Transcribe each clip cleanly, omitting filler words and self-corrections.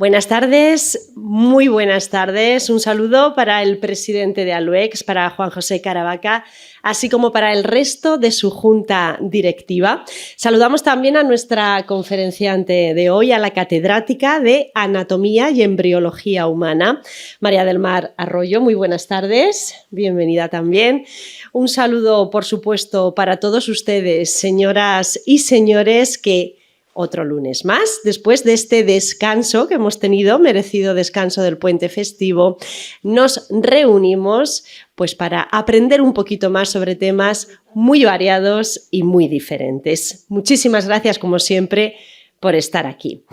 Buenas tardes, muy buenas tardes. Un saludo para el presidente de Aluex, para Juan José Caravaca, así como para el resto de su junta directiva. Saludamos también a nuestra conferenciante de hoy, a la catedrática de Anatomía y Embriología Humana, María del Mar Arroyo. Muy buenas tardes, bienvenida también. Un saludo, por supuesto, para todos ustedes, señoras y señores, que otro lunes más, después de este descanso que hemos tenido, merecido descanso del puente festivo, nos reunimos pues para aprender un poquito más sobre temas muy variados y muy diferentes. Muchísimas gracias, como siempre, por estar aquí.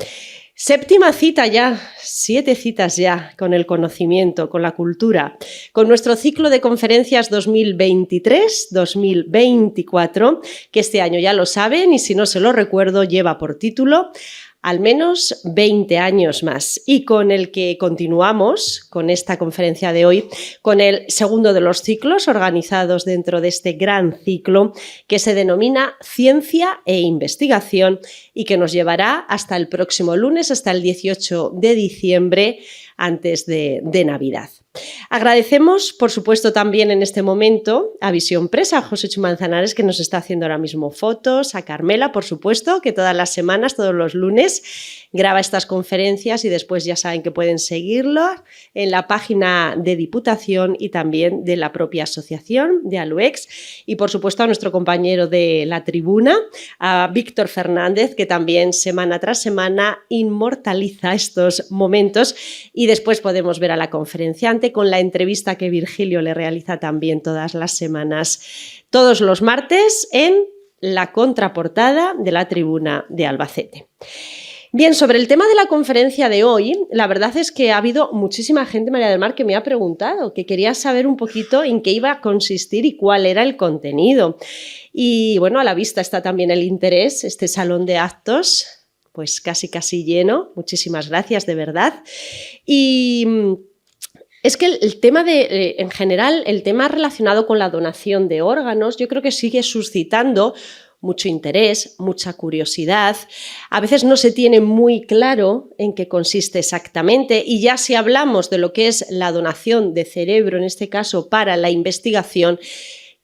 Séptima cita ya, 7 citas ya con el conocimiento, con la cultura, con nuestro ciclo de conferencias 2023-2024, que este año ya lo saben y si no se lo recuerdo lleva por título al menos 20 años más, y con el que continuamos con esta conferencia de hoy, con el segundo de los ciclos organizados dentro de este gran ciclo que se denomina Ciencia e Investigación y que nos llevará hasta el próximo lunes, hasta el 18 de diciembre, antes de Navidad. Agradecemos, por supuesto, también en este momento a Visión Press, a José Chu Manzanares, que nos está haciendo ahora mismo fotos, a Carmela, por supuesto, que todas las semanas, todos los lunes, graba estas conferencias y después ya saben que pueden seguirlo en la página de Diputación y también de la propia asociación de Aluex. Y, por supuesto, a nuestro compañero de la tribuna, a Víctor Fernández, que también semana tras semana inmortaliza estos momentos y después podemos ver a la conferenciante con la entrevista que Virgilio le realiza también todas las semanas, todos los martes en la contraportada de la tribuna de Albacete. Bien, sobre el tema de la conferencia de hoy, la verdad es que ha habido muchísima gente, María del Mar, que me ha preguntado, que quería saber un poquito en qué iba a consistir y cuál era el contenido. Y bueno, a la vista está también el interés, este salón de actos, pues casi lleno. Muchísimas gracias, de verdad. Y es que el tema en general, el tema relacionado con la donación de órganos, yo creo que sigue suscitando mucho interés, mucha curiosidad. A veces no se tiene muy claro en qué consiste exactamente, y ya si hablamos de lo que es la donación de cerebro, en este caso para la investigación,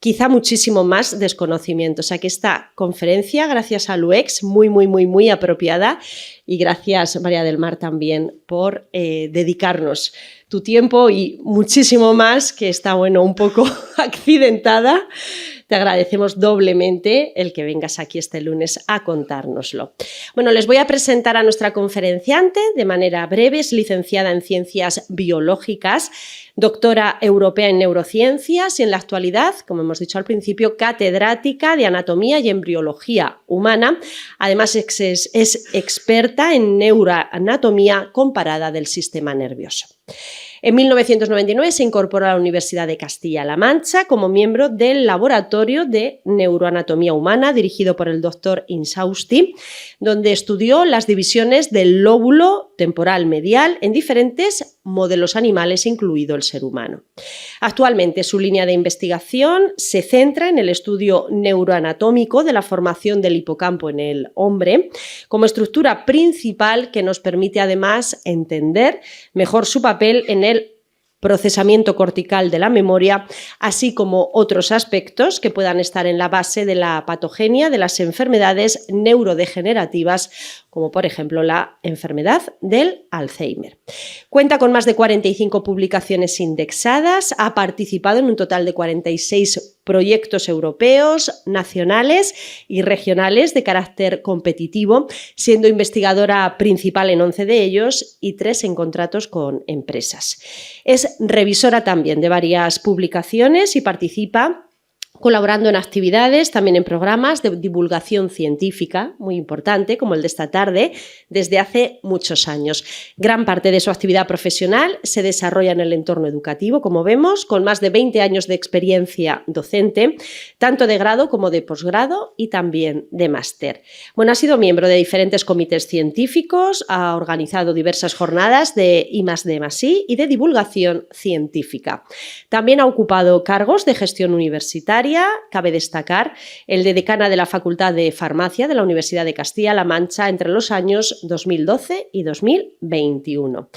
quizá muchísimo más desconocimiento. O sea que esta conferencia, gracias a Aluex, muy apropiada, y gracias, María del Mar, también por dedicarnos tu tiempo y muchísimo más, que está, bueno, un poco accidentada. Te agradecemos doblemente el que vengas aquí este lunes a contárnoslo. Bueno, les voy a presentar a nuestra conferenciante de manera breve. Es licenciada en Ciencias Biológicas, doctora europea en Neurociencias y en la actualidad, como hemos dicho al principio, catedrática de Anatomía y Embriología Humana. Además, es experta en neuroanatomía comparada del sistema nervioso. En 1999 se incorporó a la Universidad de Castilla-La Mancha como miembro del Laboratorio de Neuroanatomía Humana dirigido por el doctor Insausti, donde estudió las divisiones del lóbulo temporal medial en diferentes modelos animales, incluido el ser humano. Actualmente su línea de investigación se centra en el estudio neuroanatómico de la formación del hipocampo en el hombre como estructura principal que nos permite además entender mejor su papel en el procesamiento cortical de la memoria, así como otros aspectos que puedan estar en la base de la patogenia de las enfermedades neurodegenerativas, como por ejemplo la enfermedad del Alzheimer. Cuenta con más de 45 publicaciones indexadas, ha participado en un total de 46 proyectos europeos, nacionales y regionales de carácter competitivo, siendo investigadora principal en 11 de ellos y 3 en contratos con empresas. Es revisora también de varias publicaciones y participa colaborando en actividades, también en programas de divulgación científica, muy importante, como el de esta tarde, desde hace muchos años. Gran parte de su actividad profesional se desarrolla en el entorno educativo, como vemos, con más de 20 años de experiencia docente, tanto de grado como de posgrado y también de máster. Bueno, ha sido miembro de diferentes comités científicos, ha organizado diversas jornadas de I+D+I y de divulgación científica. También ha ocupado cargos de gestión universitaria universitaria, cabe destacar el de decana de la Facultad de Farmacia de la Universidad de Castilla-La Mancha entre los años 2012 y 2021.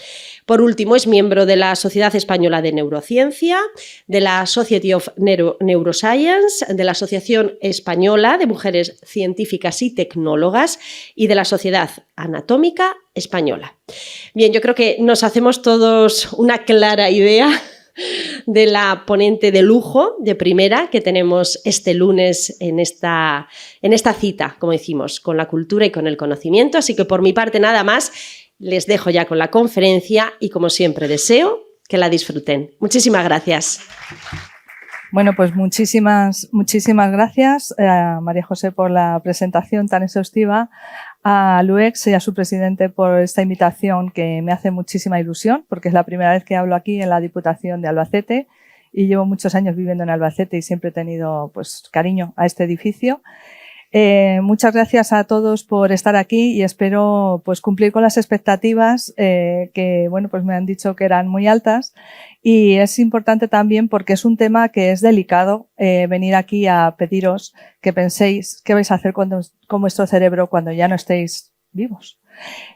Por último, es miembro de la Sociedad Española de Neurociencia, de la Society of Neuroscience, de la Asociación Española de Mujeres Científicas y Tecnólogas y de la Sociedad Anatómica Española. Bien, yo creo que nos hacemos todos una clara idea de la ponente de lujo de primera que tenemos este lunes en esta cita, como decimos, con la cultura y con el conocimiento. Así que por mi parte nada más, les dejo ya con la conferencia y como siempre deseo que la disfruten. Muchísimas gracias. Bueno, pues muchísimas gracias María José por la presentación tan exhaustiva, a Luex y a su presidente por esta invitación que me hace muchísima ilusión porque es la primera vez que hablo aquí en la Diputación de Albacete y llevo muchos años viviendo en Albacete y siempre he tenido pues cariño a este edificio. Muchas gracias a todos por estar aquí y espero pues cumplir con las expectativas que bueno pues me han dicho que eran muy altas y es importante también porque es un tema que es delicado venir aquí a pediros que penséis qué vais a hacer con vuestro cerebro cuando ya no estéis vivos.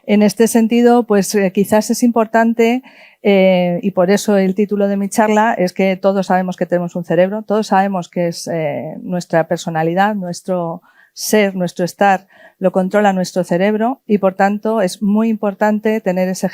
En este sentido, pues quizás es importante y por eso el título de mi charla es que todos sabemos que tenemos un cerebro, todos sabemos que es nuestra personalidad, nuestro ser, nuestro estar, lo controla nuestro cerebro y por tanto es muy importante tener ese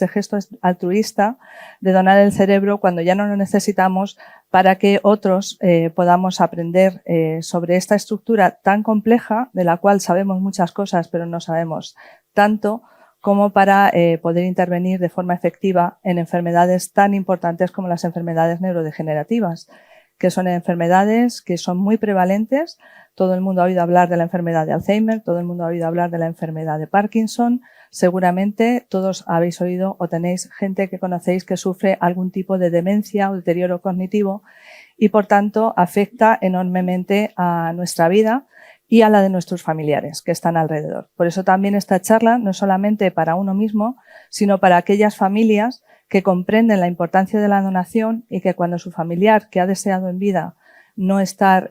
gesto altruista de donar el cerebro cuando ya no lo necesitamos para que otros podamos aprender sobre esta estructura tan compleja de la cual sabemos muchas cosas pero no sabemos tanto como para poder intervenir de forma efectiva en enfermedades tan importantes como las enfermedades neurodegenerativas, que son enfermedades que son muy prevalentes. Todo el mundo ha oído hablar de la enfermedad de Alzheimer, todo el mundo ha oído hablar de la enfermedad de Parkinson. Seguramente todos habéis oído o tenéis gente que conocéis que sufre algún tipo de demencia o deterioro cognitivo y por tanto afecta enormemente a nuestra vida y a la de nuestros familiares que están alrededor. Por eso también esta charla no es solamente para uno mismo, sino para aquellas familias que comprenden la importancia de la donación y que cuando su familiar que ha deseado en vida no estar,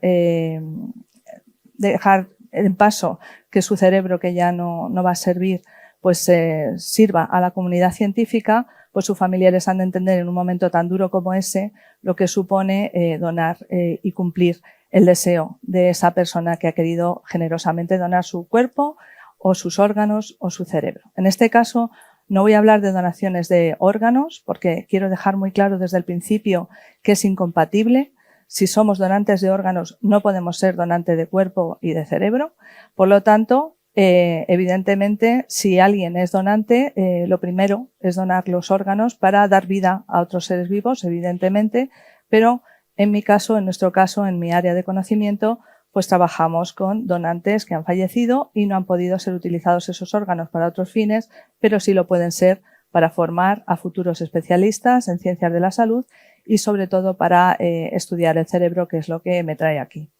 dejar en paso que su cerebro que ya no va a servir, pues sirva a la comunidad científica, pues sus familiares han de entender en un momento tan duro como ese lo que supone donar y cumplir el deseo de esa persona que ha querido generosamente donar su cuerpo o sus órganos o su cerebro. En este caso, no voy a hablar de donaciones de órganos porque quiero dejar muy claro desde el principio que es incompatible. Si somos donantes de órganos, no podemos ser donantes de cuerpo y de cerebro. Por lo tanto, evidentemente, si alguien es donante, lo primero es donar los órganos para dar vida a otros seres vivos, evidentemente, pero en mi caso, en nuestro caso, en mi área de conocimiento, pues trabajamos con donantes que han fallecido y no han podido ser utilizados esos órganos para otros fines, pero sí lo pueden ser para formar a futuros especialistas en ciencias de la salud y sobre todo para estudiar el cerebro, que es lo que me trae aquí.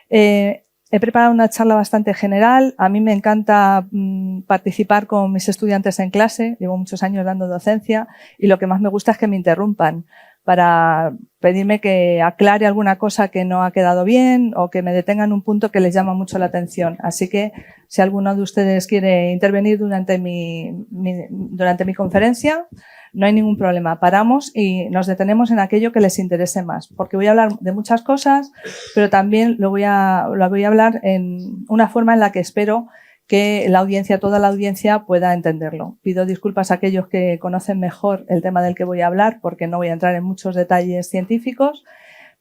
He preparado una charla bastante general. A mí me encanta participar con mis estudiantes en clase. Llevo muchos años dando docencia y lo que más me gusta es que me interrumpan para pedirme que aclare alguna cosa que no ha quedado bien o que me detengan un punto que les llama mucho la atención. Así que si alguno de ustedes quiere intervenir durante mi conferencia, no hay ningún problema. Paramos y nos detenemos en aquello que les interese más, porque voy a hablar de muchas cosas, pero también lo voy a hablar en una forma en la que espero que la audiencia, toda la audiencia pueda entenderlo. Pido disculpas a aquellos que conocen mejor el tema del que voy a hablar porque no voy a entrar en muchos detalles científicos,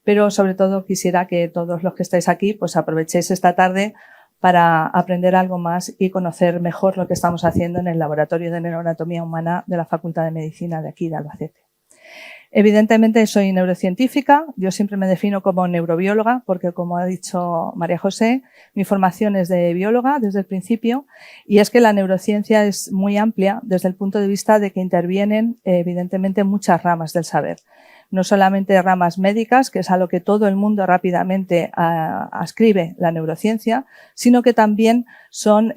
pero sobre todo quisiera que todos los que estáis aquí pues aprovechéis esta tarde para aprender algo más y conocer mejor lo que estamos haciendo en el Laboratorio de Neuroanatomía Humana de la Facultad de Medicina de aquí de Albacete. Evidentemente soy neurocientífica, yo siempre me defino como neurobióloga porque, como ha dicho María José, mi formación es de bióloga desde el principio y es que la neurociencia es muy amplia desde el punto de vista de que intervienen evidentemente muchas ramas del saber. No solamente ramas médicas, que es a lo que todo el mundo rápidamente ascribe la neurociencia, sino que también son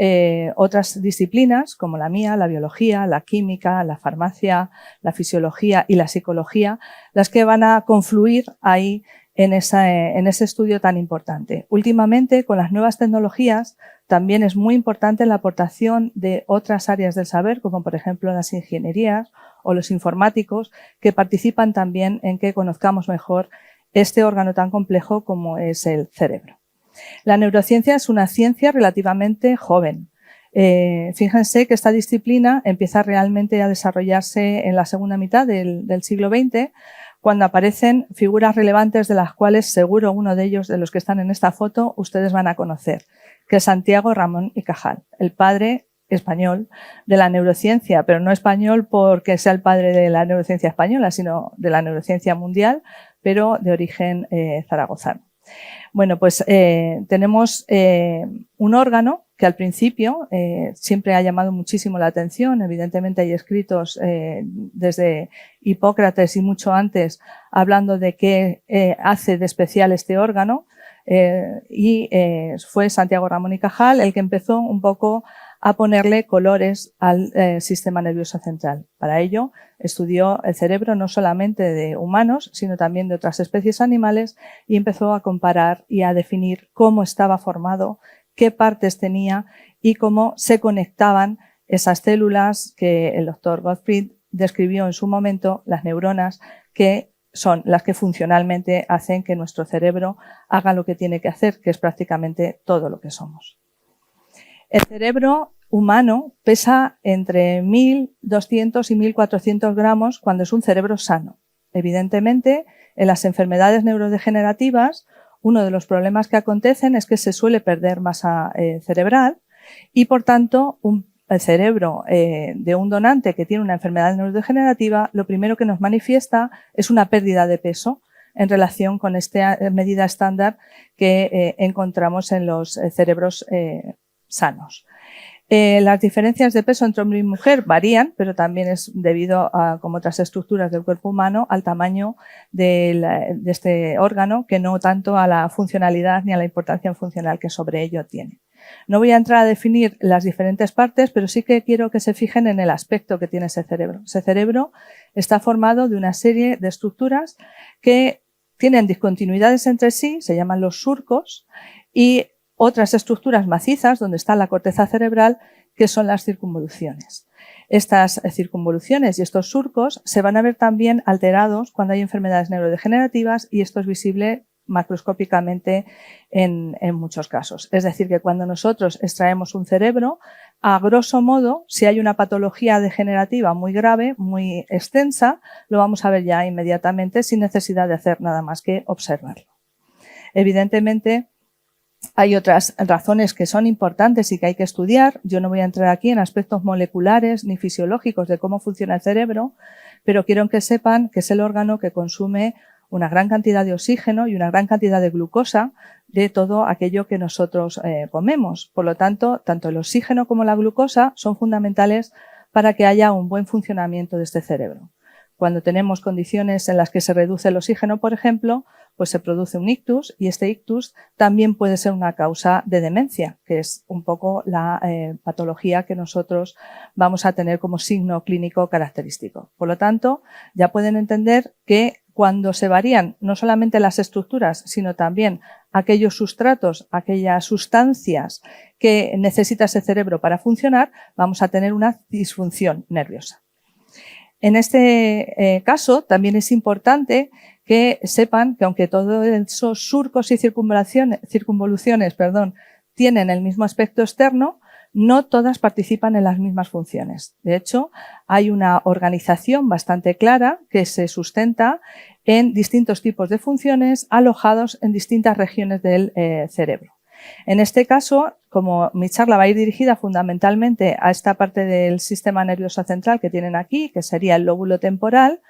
otras disciplinas como la mía, la biología, la química, la farmacia, la fisiología y la psicología, las que van a confluir ahí en ese estudio tan importante. Últimamente, con las nuevas tecnologías, también es muy importante la aportación de otras áreas del saber, como por ejemplo las ingenierías o los informáticos, que participan también en que conozcamos mejor este órgano tan complejo como es el cerebro. La neurociencia es una ciencia relativamente joven. Fíjense que esta disciplina empieza realmente a desarrollarse en la segunda mitad del siglo XX, cuando aparecen figuras relevantes de las cuales seguro uno de ellos, de los que están en esta foto, ustedes van a conocer, que es Santiago Ramón y Cajal, el padre español de la neurociencia, pero no español porque sea el padre de la neurociencia española, sino de la neurociencia mundial, pero de origen zaragozano. Bueno, pues tenemos un órgano que al principio siempre ha llamado muchísimo la atención. Evidentemente hay escritos desde Hipócrates y mucho antes hablando de qué hace de especial este órgano, y fue Santiago Ramón y Cajal el que empezó un poco a ponerle colores al sistema nervioso central. Para ello estudió el cerebro no solamente de humanos, sino también de otras especies animales y empezó a comparar y a definir cómo estaba formado, qué partes tenía y cómo se conectaban esas células que el doctor Gottfried describió en su momento, las neuronas, que son las que funcionalmente hacen que nuestro cerebro haga lo que tiene que hacer, que es prácticamente todo lo que somos. El cerebro humano pesa entre 1.200 y 1.400 gramos cuando es un cerebro sano. Evidentemente, en las enfermedades neurodegenerativas, uno de los problemas que acontecen es que se suele perder masa cerebral y, por tanto, el cerebro de un donante que tiene una enfermedad neurodegenerativa, lo primero que nos manifiesta es una pérdida de peso en relación con esta medida estándar que encontramos en los cerebros sanos. Las diferencias de peso entre hombre y mujer varían, pero también es debido a, como otras estructuras del cuerpo humano, al tamaño de este órgano, que no tanto a la funcionalidad ni a la importancia funcional que sobre ello tiene. No voy a entrar a definir las diferentes partes, pero sí que quiero que se fijen en el aspecto que tiene ese cerebro. Ese cerebro está formado de una serie de estructuras que tienen discontinuidades entre sí, se llaman los surcos, y otras estructuras macizas, donde está la corteza cerebral, que son las circunvoluciones. Estas circunvoluciones y estos surcos se van a ver también alterados cuando hay enfermedades neurodegenerativas y esto es visible macroscópicamente en muchos casos. Es decir, que cuando nosotros extraemos un cerebro, a grosso modo, si hay una patología degenerativa muy grave, muy extensa, lo vamos a ver ya inmediatamente sin necesidad de hacer nada más que observarlo. Evidentemente, hay otras razones que son importantes y que hay que estudiar. Yo no voy a entrar aquí en aspectos moleculares ni fisiológicos de cómo funciona el cerebro, pero quiero que sepan que es el órgano que consume una gran cantidad de oxígeno y una gran cantidad de glucosa de todo aquello que nosotros comemos. Por lo tanto, tanto el oxígeno como la glucosa son fundamentales para que haya un buen funcionamiento de este cerebro. Cuando tenemos condiciones en las que se reduce el oxígeno, por ejemplo, pues se produce un ictus y este ictus también puede ser una causa de demencia, que es un poco la patología que nosotros vamos a tener como signo clínico característico. Por lo tanto, ya pueden entender que cuando se varían no solamente las estructuras, sino también aquellos sustratos, aquellas sustancias que necesita ese cerebro para funcionar, vamos a tener una disfunción nerviosa. En este caso, también es importante que sepan que aunque todos esos surcos y circunvoluciones tienen el mismo aspecto externo, no todas participan en las mismas funciones. De hecho, hay una organización bastante clara que se sustenta en distintos tipos de funciones alojados en distintas regiones del cerebro. En este caso, como mi charla va a ir dirigida fundamentalmente a esta parte del sistema nervioso central que tienen aquí, que sería el lóbulo temporal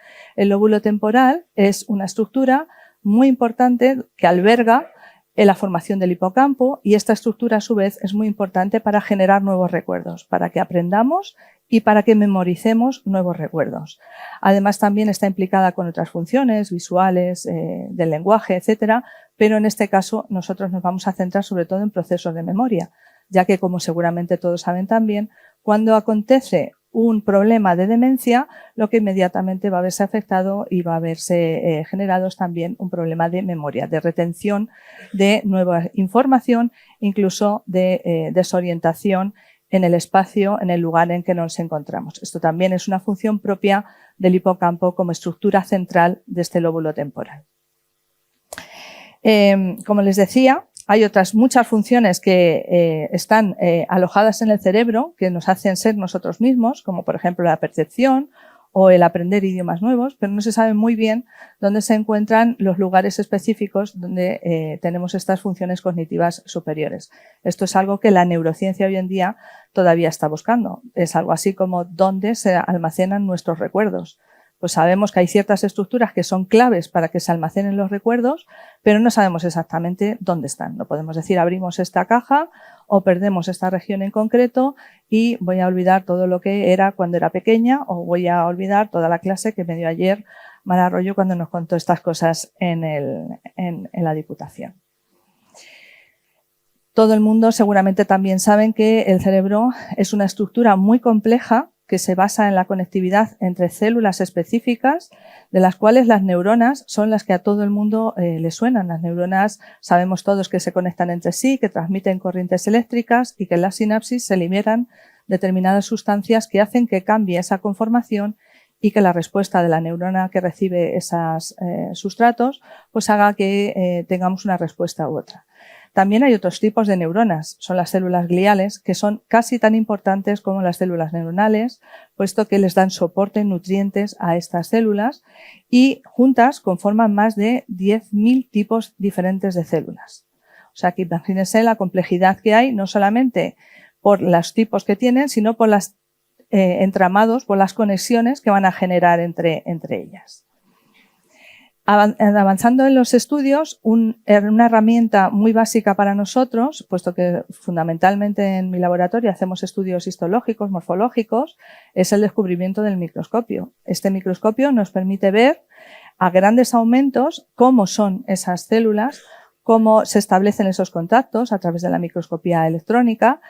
es una estructura muy importante que alberga la formación del hipocampo y esta estructura a su vez es muy importante para generar nuevos recuerdos, para que aprendamos y para que memoricemos nuevos recuerdos. Además también está implicada con otras funciones visuales, del lenguaje, etcétera, pero en este caso nosotros nos vamos a centrar sobre todo en procesos de memoria, ya que como seguramente todos saben también, cuando acontece un problema de demencia, lo que inmediatamente va a verse afectado y va a verse generado también un problema de memoria, de retención de nueva información, incluso de desorientación en el espacio, en el lugar en que nos encontramos. Esto también es una función propia del hipocampo como estructura central de este lóbulo temporal. Como les decía, hay otras muchas funciones que están alojadas en el cerebro que nos hacen ser nosotros mismos, como por ejemplo la percepción o el aprender idiomas nuevos, pero no se sabe muy bien dónde se encuentran los lugares específicos donde tenemos estas funciones cognitivas superiores. Esto es algo que la neurociencia hoy en día todavía está buscando. Es algo así como dónde se almacenan nuestros recuerdos. Pues sabemos que hay ciertas estructuras que son claves para que se almacenen los recuerdos, pero no sabemos exactamente dónde están. No podemos decir abrimos esta caja o perdemos esta región en concreto y voy a olvidar todo lo que era cuando era pequeña, o voy a olvidar toda la clase que me dio ayer Mar Arroyo cuando nos contó estas cosas en la Diputación. Todo el mundo seguramente también saben que el cerebro es una estructura muy compleja que se basa en la conectividad entre células específicas, de las cuales las neuronas son las que a todo el mundo le suenan. Las neuronas sabemos todos que se conectan entre sí, que transmiten corrientes eléctricas y que en la sinapsis se liberan determinadas sustancias que hacen que cambie esa conformación y que la respuesta de la neurona que recibe esos sustratos pues haga que tengamos una respuesta u otra. También hay otros tipos de neuronas, son las células gliales, que son casi tan importantes como las células neuronales, puesto que les dan soporte, nutrientes a estas células y juntas conforman más de 10.000 tipos diferentes de células. O sea que imagínense la complejidad que hay, no solamente por los tipos que tienen, sino por los entramados, por las conexiones que van a generar entre ellas. Avanzando en los estudios, una herramienta muy básica para nosotros, puesto que fundamentalmente en mi laboratorio hacemos estudios histológicos, morfológicos, es el descubrimiento del microscopio. Este microscopio nos permite ver a grandes aumentos cómo son esas células, cómo se establecen esos contactos a través de la microscopía electrónica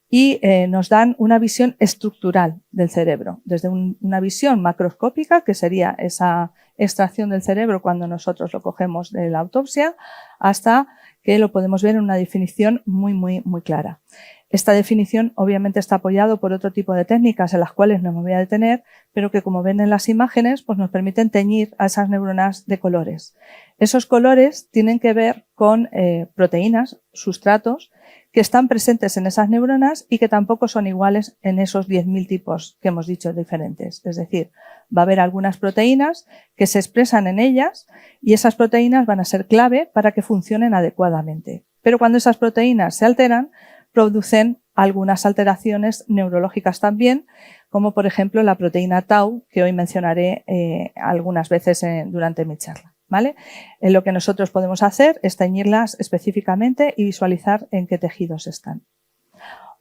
y nos dan una visión estructural del cerebro, desde una visión macroscópica, que sería esa extracción del cerebro cuando nosotros lo cogemos de la autopsia, hasta que lo podemos ver en una definición muy clara. Esta definición obviamente está apoyado por otro tipo de técnicas en las cuales no me voy a detener, pero que, como ven en las imágenes, pues nos permiten teñir a esas neuronas de colores. Esos colores tienen que ver con proteínas, sustratos, que están presentes en esas neuronas y que tampoco son iguales en esos 10.000 tipos que hemos dicho diferentes. Es decir, va a haber algunas proteínas que se expresan en ellas y esas proteínas van a ser clave para que funcionen adecuadamente. Pero cuando esas proteínas se alteran, producen algunas alteraciones neurológicas también, como por ejemplo la proteína tau, que hoy mencionaré algunas veces durante mi charla. ¿Vale? Lo que nosotros podemos hacer es teñirlas específicamente y visualizar en qué tejidos están.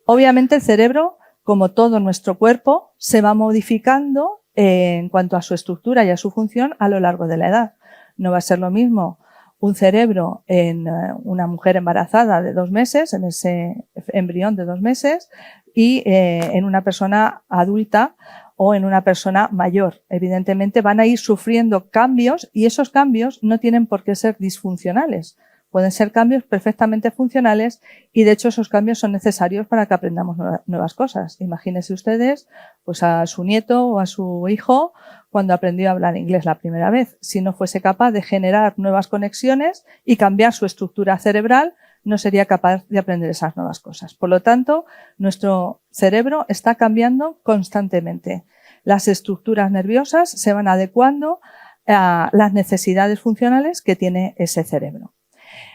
Obviamente el cerebro, como todo nuestro cuerpo, se va modificando en cuanto a su estructura y a su función a lo largo de la edad. No va a ser lo mismo un cerebro en una mujer embarazada de 2 meses, en ese embrión de 2 meses, y en una persona adulta o en una persona mayor. Evidentemente van a ir sufriendo cambios y esos cambios no tienen por qué ser disfuncionales. Pueden ser cambios perfectamente funcionales y de hecho esos cambios son necesarios para que aprendamos nuevas cosas. Imagínense ustedes pues a su nieto o a su hijo cuando aprendió a hablar inglés la primera vez. Si no fuese capaz de generar nuevas conexiones y cambiar su estructura cerebral, no sería capaz de aprender esas nuevas cosas. Por lo tanto, nuestro cerebro está cambiando constantemente. Las estructuras nerviosas se van adecuando a las necesidades funcionales que tiene ese cerebro.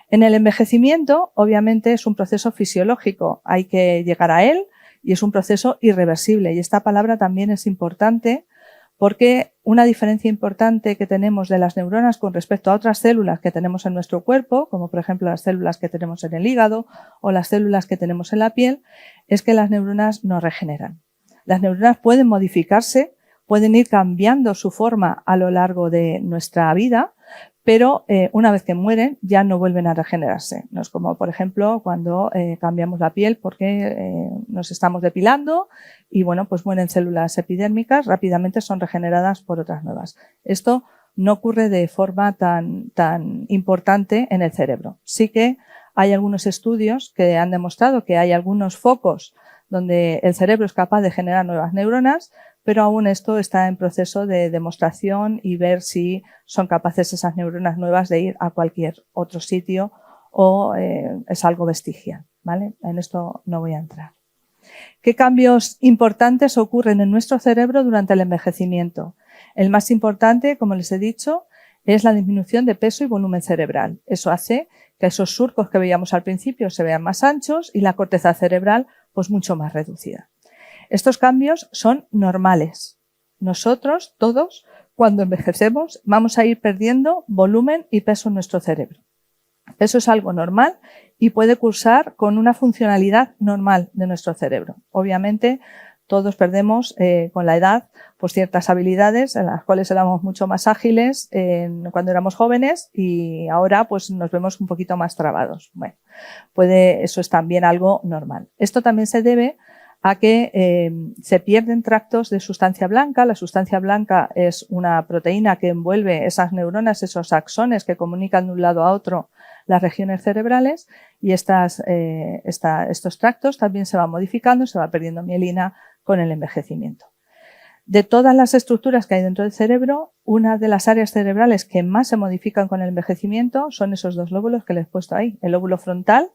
En el envejecimiento, obviamente, es un proceso fisiológico. Hay que llegar a él y es un proceso irreversible. Y esta palabra también es importante porque una diferencia importante que tenemos de las neuronas con respecto a otras células que tenemos en nuestro cuerpo, como por ejemplo las células que tenemos en el hígado o las células que tenemos en la piel, es que las neuronas no regeneran. Las neuronas pueden modificarse, pueden ir cambiando su forma a lo largo de nuestra vida, pero una vez que mueren ya no vuelven a regenerarse. No es como, por ejemplo, cuando cambiamos la piel porque nos estamos depilando y bueno, pues mueren células epidérmicas, rápidamente son regeneradas por otras nuevas. Esto no ocurre de forma tan importante en el cerebro. Sí que hay algunos estudios que han demostrado que hay algunos focos donde el cerebro es capaz de generar nuevas neuronas, pero aún esto está en proceso de demostración y ver si son capaces esas neuronas nuevas de ir a cualquier otro sitio o es algo vestigial, ¿vale? En esto no voy a entrar. ¿Qué cambios importantes ocurren en nuestro cerebro durante el envejecimiento? El más importante, como les he dicho, es la disminución de peso y volumen cerebral. Eso hace que esos surcos que veíamos al principio se vean más anchos y la corteza cerebral pues mucho más reducida. Estos cambios son normales. Nosotros, todos, cuando envejecemos, vamos a ir perdiendo volumen y peso en nuestro cerebro. Eso es algo normal y puede cursar con una funcionalidad normal de nuestro cerebro. Obviamente, todos perdemos con la edad pues, ciertas habilidades en las cuales éramos mucho más ágiles cuando éramos jóvenes y ahora pues, nos vemos un poquito más trabados. Bueno, eso es también algo normal. Esto también se debe a que se pierden tractos de sustancia blanca. La sustancia blanca es una proteína que envuelve esas neuronas, esos axones que comunican de un lado a otro las regiones cerebrales y estos tractos también se van modificando, se va perdiendo mielina con el envejecimiento. De todas las estructuras que hay dentro del cerebro, una de las áreas cerebrales que más se modifican con el envejecimiento son esos dos lóbulos que les he puesto ahí, el lóbulo frontal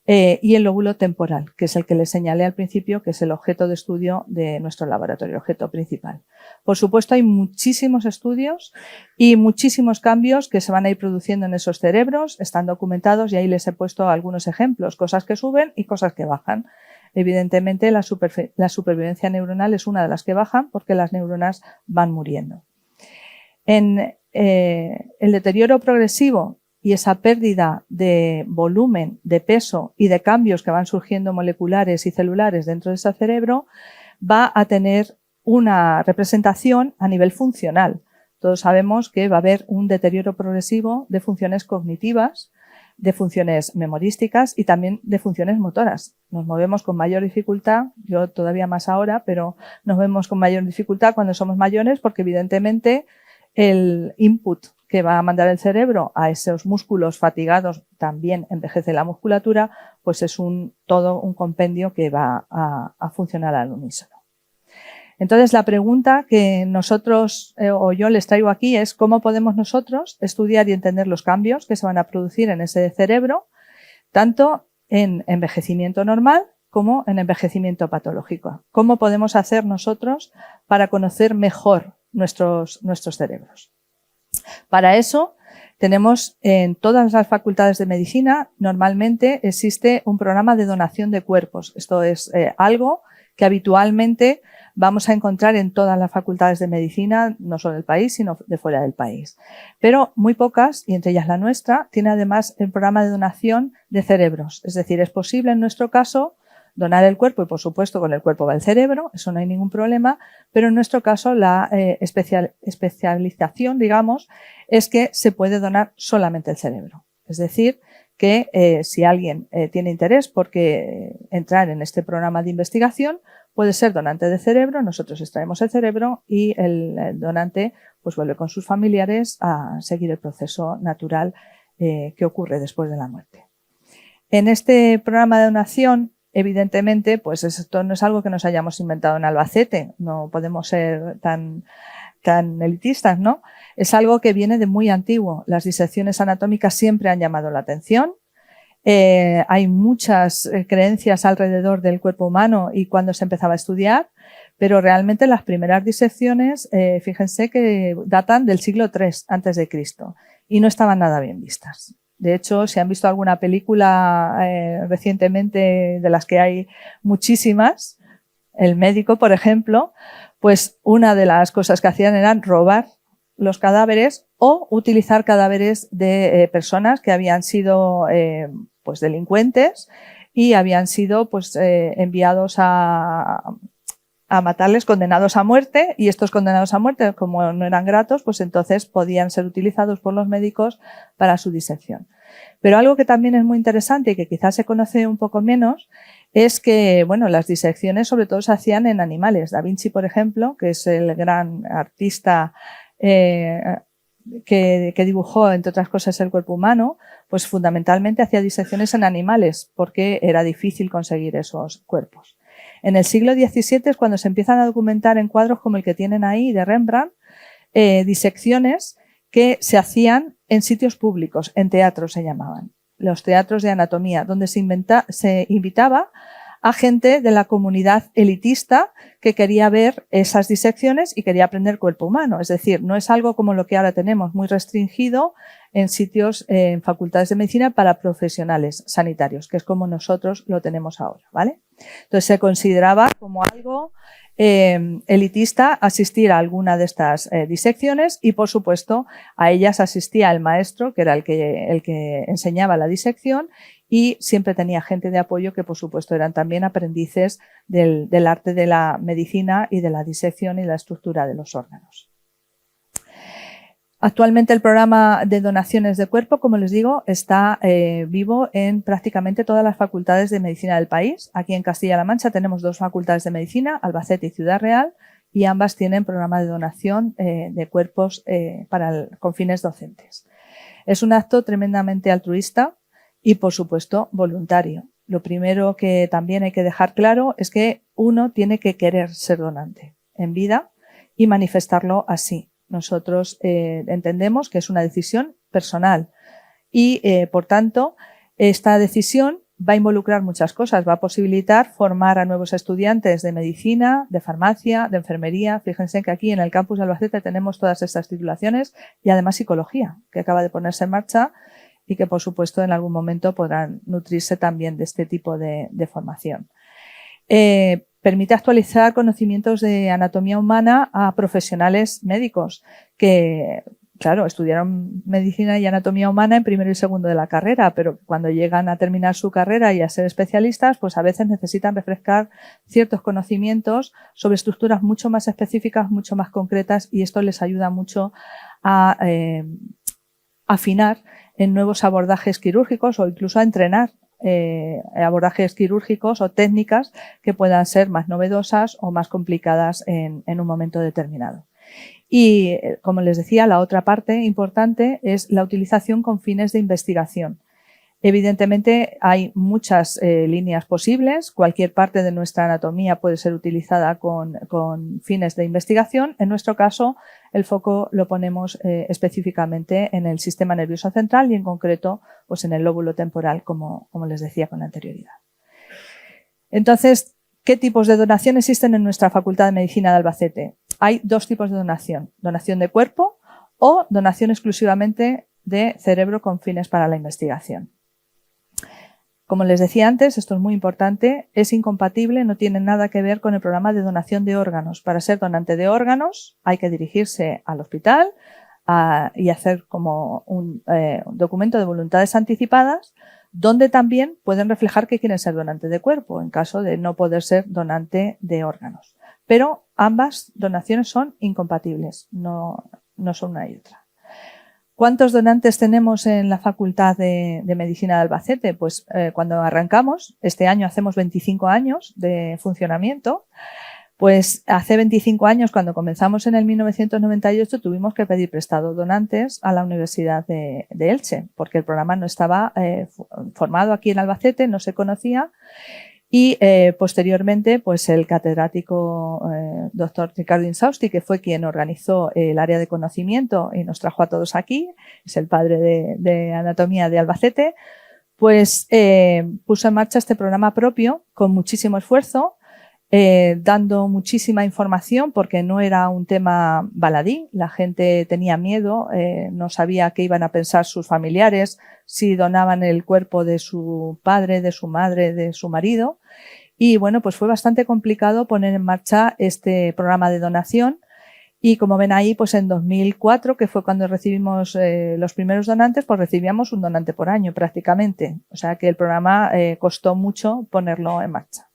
y el lóbulo temporal, que es el que les señalé al principio, que es el objeto de estudio de nuestro laboratorio, el objeto principal. Por supuesto, hay muchísimos estudios y muchísimos cambios que se van a ir produciendo en esos cerebros, están documentados y ahí les he puesto algunos ejemplos, cosas que suben y cosas que bajan. Evidentemente, la supervivencia neuronal es una de las que bajan porque las neuronas van muriendo. En el deterioro progresivo y esa pérdida de volumen, de peso y de cambios que van surgiendo moleculares y celulares dentro de ese cerebro va a tener una representación a nivel funcional. Todos sabemos que va a haber un deterioro progresivo de funciones cognitivas, de funciones memorísticas y también de funciones motoras. Nos movemos con mayor dificultad, yo todavía más ahora, pero nos movemos con mayor dificultad cuando somos mayores porque evidentemente el input que va a mandar el cerebro a esos músculos fatigados, también envejece la musculatura, pues es todo un compendio que va a funcionar al unísono. Entonces, la pregunta que nosotros o yo les traigo aquí es cómo podemos nosotros estudiar y entender los cambios que se van a producir en ese cerebro, tanto en envejecimiento normal como en envejecimiento patológico. ¿Cómo podemos hacer nosotros para conocer mejor nuestros cerebros? Para eso, tenemos en todas las facultades de medicina, normalmente existe un programa de donación de cuerpos. Esto es algo que habitualmente vamos a encontrar en todas las facultades de medicina, no solo del país, sino de fuera del país. Pero muy pocas, y entre ellas la nuestra, tiene además el programa de donación de cerebros. Es decir, es posible en nuestro caso donar el cuerpo y, por supuesto, con el cuerpo va el cerebro, eso no hay ningún problema, pero en nuestro caso la especialización, digamos, es que se puede donar solamente el cerebro. Es decir, que si alguien tiene interés por entrar en este programa de investigación, puede ser donante de cerebro, nosotros extraemos el cerebro y el donante pues vuelve con sus familiares a seguir el proceso natural que ocurre después de la muerte. En este programa de donación, evidentemente, pues esto no es algo que nos hayamos inventado en Albacete, no podemos ser tan elitistas, ¿no? Es algo que viene de muy antiguo. Las disecciones anatómicas siempre han llamado la atención. Hay muchas creencias alrededor del cuerpo humano y cuando se empezaba a estudiar, pero realmente las primeras disecciones, fíjense que datan del siglo III a.C. y no estaban nada bien vistas. De hecho, si han visto alguna película recientemente, de las que hay muchísimas, El médico, por ejemplo, pues una de las cosas que hacían eran robar los cadáveres o utilizar cadáveres de personas que habían sido pues delincuentes y habían sido pues enviados a a matarles condenados a muerte, y estos condenados a muerte, como no eran gratos, pues entonces podían ser utilizados por los médicos para su disección. Pero algo que también es muy interesante y que quizás se conoce un poco menos es que, bueno, las disecciones sobre todo se hacían en animales. Da Vinci, por ejemplo, que es el gran artista que dibujó, entre otras cosas, el cuerpo humano, pues fundamentalmente hacía disecciones en animales porque era difícil conseguir esos cuerpos. En el siglo XVII es cuando se empiezan a documentar en cuadros como el que tienen ahí de Rembrandt, disecciones que se hacían en sitios públicos, en teatros se llamaban, los teatros de anatomía, donde se invitaba a gente de la comunidad elitista que quería ver esas disecciones y quería aprender cuerpo humano. Es decir, no es algo como lo que ahora tenemos, muy restringido en sitios, en facultades de medicina para profesionales sanitarios, que es como nosotros lo tenemos ahora, ¿vale? Entonces se consideraba como algo elitista asistir a alguna de estas disecciones, y por supuesto a ellas asistía el maestro, que era el que enseñaba la disección, y siempre tenía gente de apoyo que por supuesto eran también aprendices del arte de la medicina y de la disección y la estructura de los órganos. Actualmente el programa de donaciones de cuerpo, como les digo, está vivo en prácticamente todas las facultades de medicina del país. Aquí en Castilla-La Mancha tenemos 2 facultades de medicina, Albacete y Ciudad Real, y ambas tienen programa de donación de cuerpos con fines docentes. Es un acto tremendamente altruista y, por supuesto, voluntario. Lo primero que también hay que dejar claro es que uno tiene que querer ser donante en vida y manifestarlo así. Nosotros entendemos que es una decisión personal y, por tanto, esta decisión va a involucrar muchas cosas. Va a posibilitar formar a nuevos estudiantes de medicina, de farmacia, de enfermería. Fíjense que aquí en el campus de Albacete tenemos todas estas titulaciones, y además psicología, que acaba de ponerse en marcha y que, por supuesto, en algún momento podrán nutrirse también de este tipo de formación. Permite actualizar conocimientos de anatomía humana a profesionales médicos que, claro, estudiaron medicina y anatomía humana en primero y segundo de la carrera, pero cuando llegan a terminar su carrera y a ser especialistas, pues a veces necesitan refrescar ciertos conocimientos sobre estructuras mucho más específicas, mucho más concretas, y esto les ayuda mucho a afinar en nuevos abordajes quirúrgicos o incluso a entrenar abordajes quirúrgicos o técnicas que puedan ser más novedosas o más complicadas en un momento determinado. Y, como les decía, la otra parte importante es la utilización con fines de investigación. Evidentemente hay muchas líneas posibles, cualquier parte de nuestra anatomía puede ser utilizada con fines de investigación. En nuestro caso, el foco lo ponemos específicamente en el sistema nervioso central y en concreto pues en el lóbulo temporal, como les decía con anterioridad. Entonces, ¿qué tipos de donación existen en nuestra Facultad de Medicina de Albacete? Hay 2 tipos de donación de cuerpo o donación exclusivamente de cerebro con fines para la investigación. Como les decía antes, esto es muy importante, es incompatible, no tiene nada que ver con el programa de donación de órganos. Para ser donante de órganos hay que dirigirse al hospital y hacer como un documento de voluntades anticipadas, donde también pueden reflejar que quieren ser donante de cuerpo, en caso de no poder ser donante de órganos. Pero ambas donaciones son incompatibles, no son una y otra. ¿Cuántos donantes tenemos en la Facultad de Medicina de Albacete? Pues cuando arrancamos, este año hacemos 25 años de funcionamiento, pues hace 25 años, cuando comenzamos en el 1998, tuvimos que pedir prestado donantes a la Universidad de Elche, porque el programa no estaba formado aquí en Albacete, no se conocía. Y posteriormente, pues el catedrático doctor Ricardo Insausti, que fue quien organizó el área de conocimiento y nos trajo a todos aquí, es el padre de anatomía de Albacete, pues puso en marcha este programa propio con muchísimo esfuerzo, dando muchísima información porque no era un tema baladí, la gente tenía miedo, no sabía qué iban a pensar sus familiares si donaban el cuerpo de su padre, de su madre, de su marido. Y bueno, pues fue bastante complicado poner en marcha este programa de donación. Y como ven ahí, pues en 2004, que fue cuando recibimos los primeros donantes, pues recibíamos un donante por año prácticamente. O sea que el programa costó mucho ponerlo en marcha.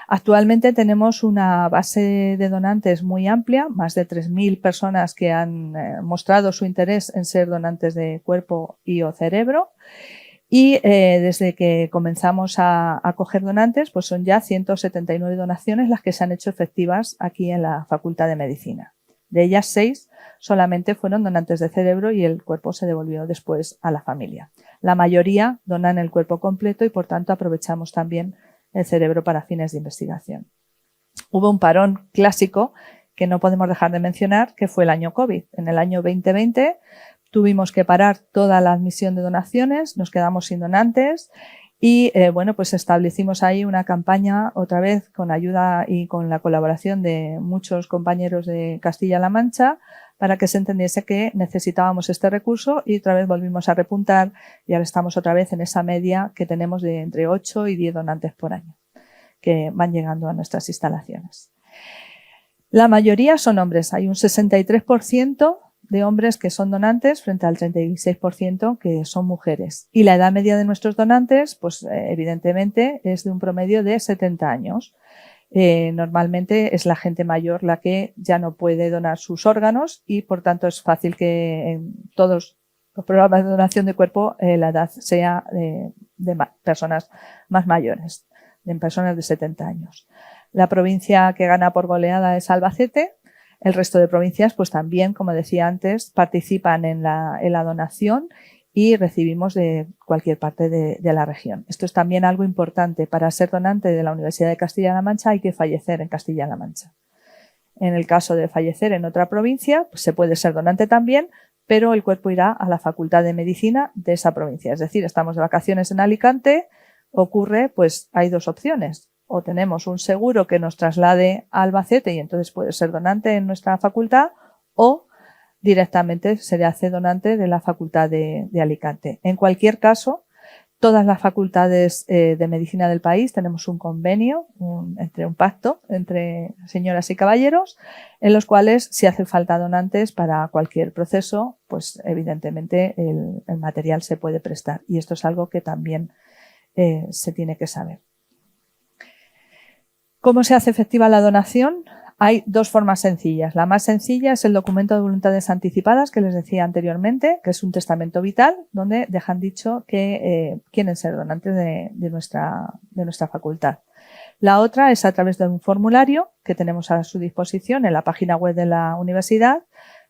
Actualmente tenemos una base de donantes muy amplia, más de 3.000 personas que han mostrado su interés en ser donantes de cuerpo y o cerebro. Y desde que comenzamos a coger donantes, pues son ya 179 donaciones las que se han hecho efectivas aquí en la Facultad de Medicina. De ellas 6 solamente fueron donantes de cerebro y el cuerpo se devolvió después a la familia. La mayoría donan el cuerpo completo y por tanto aprovechamos también el cerebro para fines de investigación. Hubo un parón clásico que no podemos dejar de mencionar, que fue el año COVID. En el año 2020 tuvimos que parar toda la admisión de donaciones, nos quedamos sin donantes y pues establecimos ahí una campaña otra vez con ayuda y con la colaboración de muchos compañeros de Castilla-La Mancha para que se entendiese que necesitábamos este recurso y otra vez volvimos a repuntar y ahora estamos otra vez en esa media que tenemos de entre 8 y 10 donantes por año que van llegando a nuestras instalaciones. La mayoría son hombres, hay un 63% de hombres que son donantes frente al 36% que son mujeres. Y la edad media de nuestros donantes, pues evidentemente es de un promedio de 70 años. Normalmente es la gente mayor la que ya no puede donar sus órganos y por tanto es fácil que en todos los programas de donación de cuerpo la edad sea de personas más mayores, de personas de 70 años. La provincia que gana por goleada es Albacete. El resto de provincias, pues también, como decía antes, participan en la donación y recibimos de cualquier parte de la región. Esto es también algo importante. Para ser donante de la Universidad de Castilla-La Mancha hay que fallecer en Castilla-La Mancha. En el caso de fallecer en otra provincia, pues se puede ser donante también, pero el cuerpo irá a la Facultad de Medicina de esa provincia. Es decir, estamos de vacaciones en Alicante, ocurre, pues hay dos opciones. O tenemos un seguro que nos traslade a Albacete y entonces puede ser donante en nuestra facultad o directamente se le hace donante de la Facultad de Alicante. En cualquier caso, todas las facultades de medicina del país tenemos un convenio, un pacto entre señoras y caballeros, en los cuales si hace falta donantes para cualquier proceso, pues evidentemente el material se puede prestar y esto es algo que también se tiene que saber. ¿Cómo se hace efectiva la donación? Hay dos formas sencillas. La más sencilla es el documento de voluntades anticipadas que les decía anteriormente, que es un testamento vital donde dejan dicho que quieren ser donantes de nuestra facultad. La otra es a través de un formulario que tenemos a su disposición en la página web de la universidad,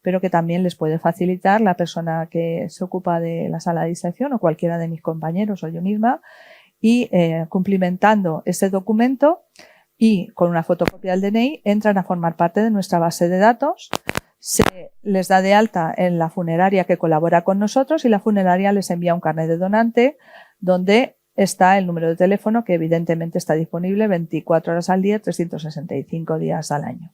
pero que también les puede facilitar la persona que se ocupa de la sala de disección o cualquiera de mis compañeros o yo misma y cumplimentando ese documento y con una fotocopia del DNI entran a formar parte de nuestra base de datos, se les da de alta en la funeraria que colabora con nosotros y la funeraria les envía un carnet de donante donde está el número de teléfono que evidentemente está disponible 24 horas al día, 365 días al año.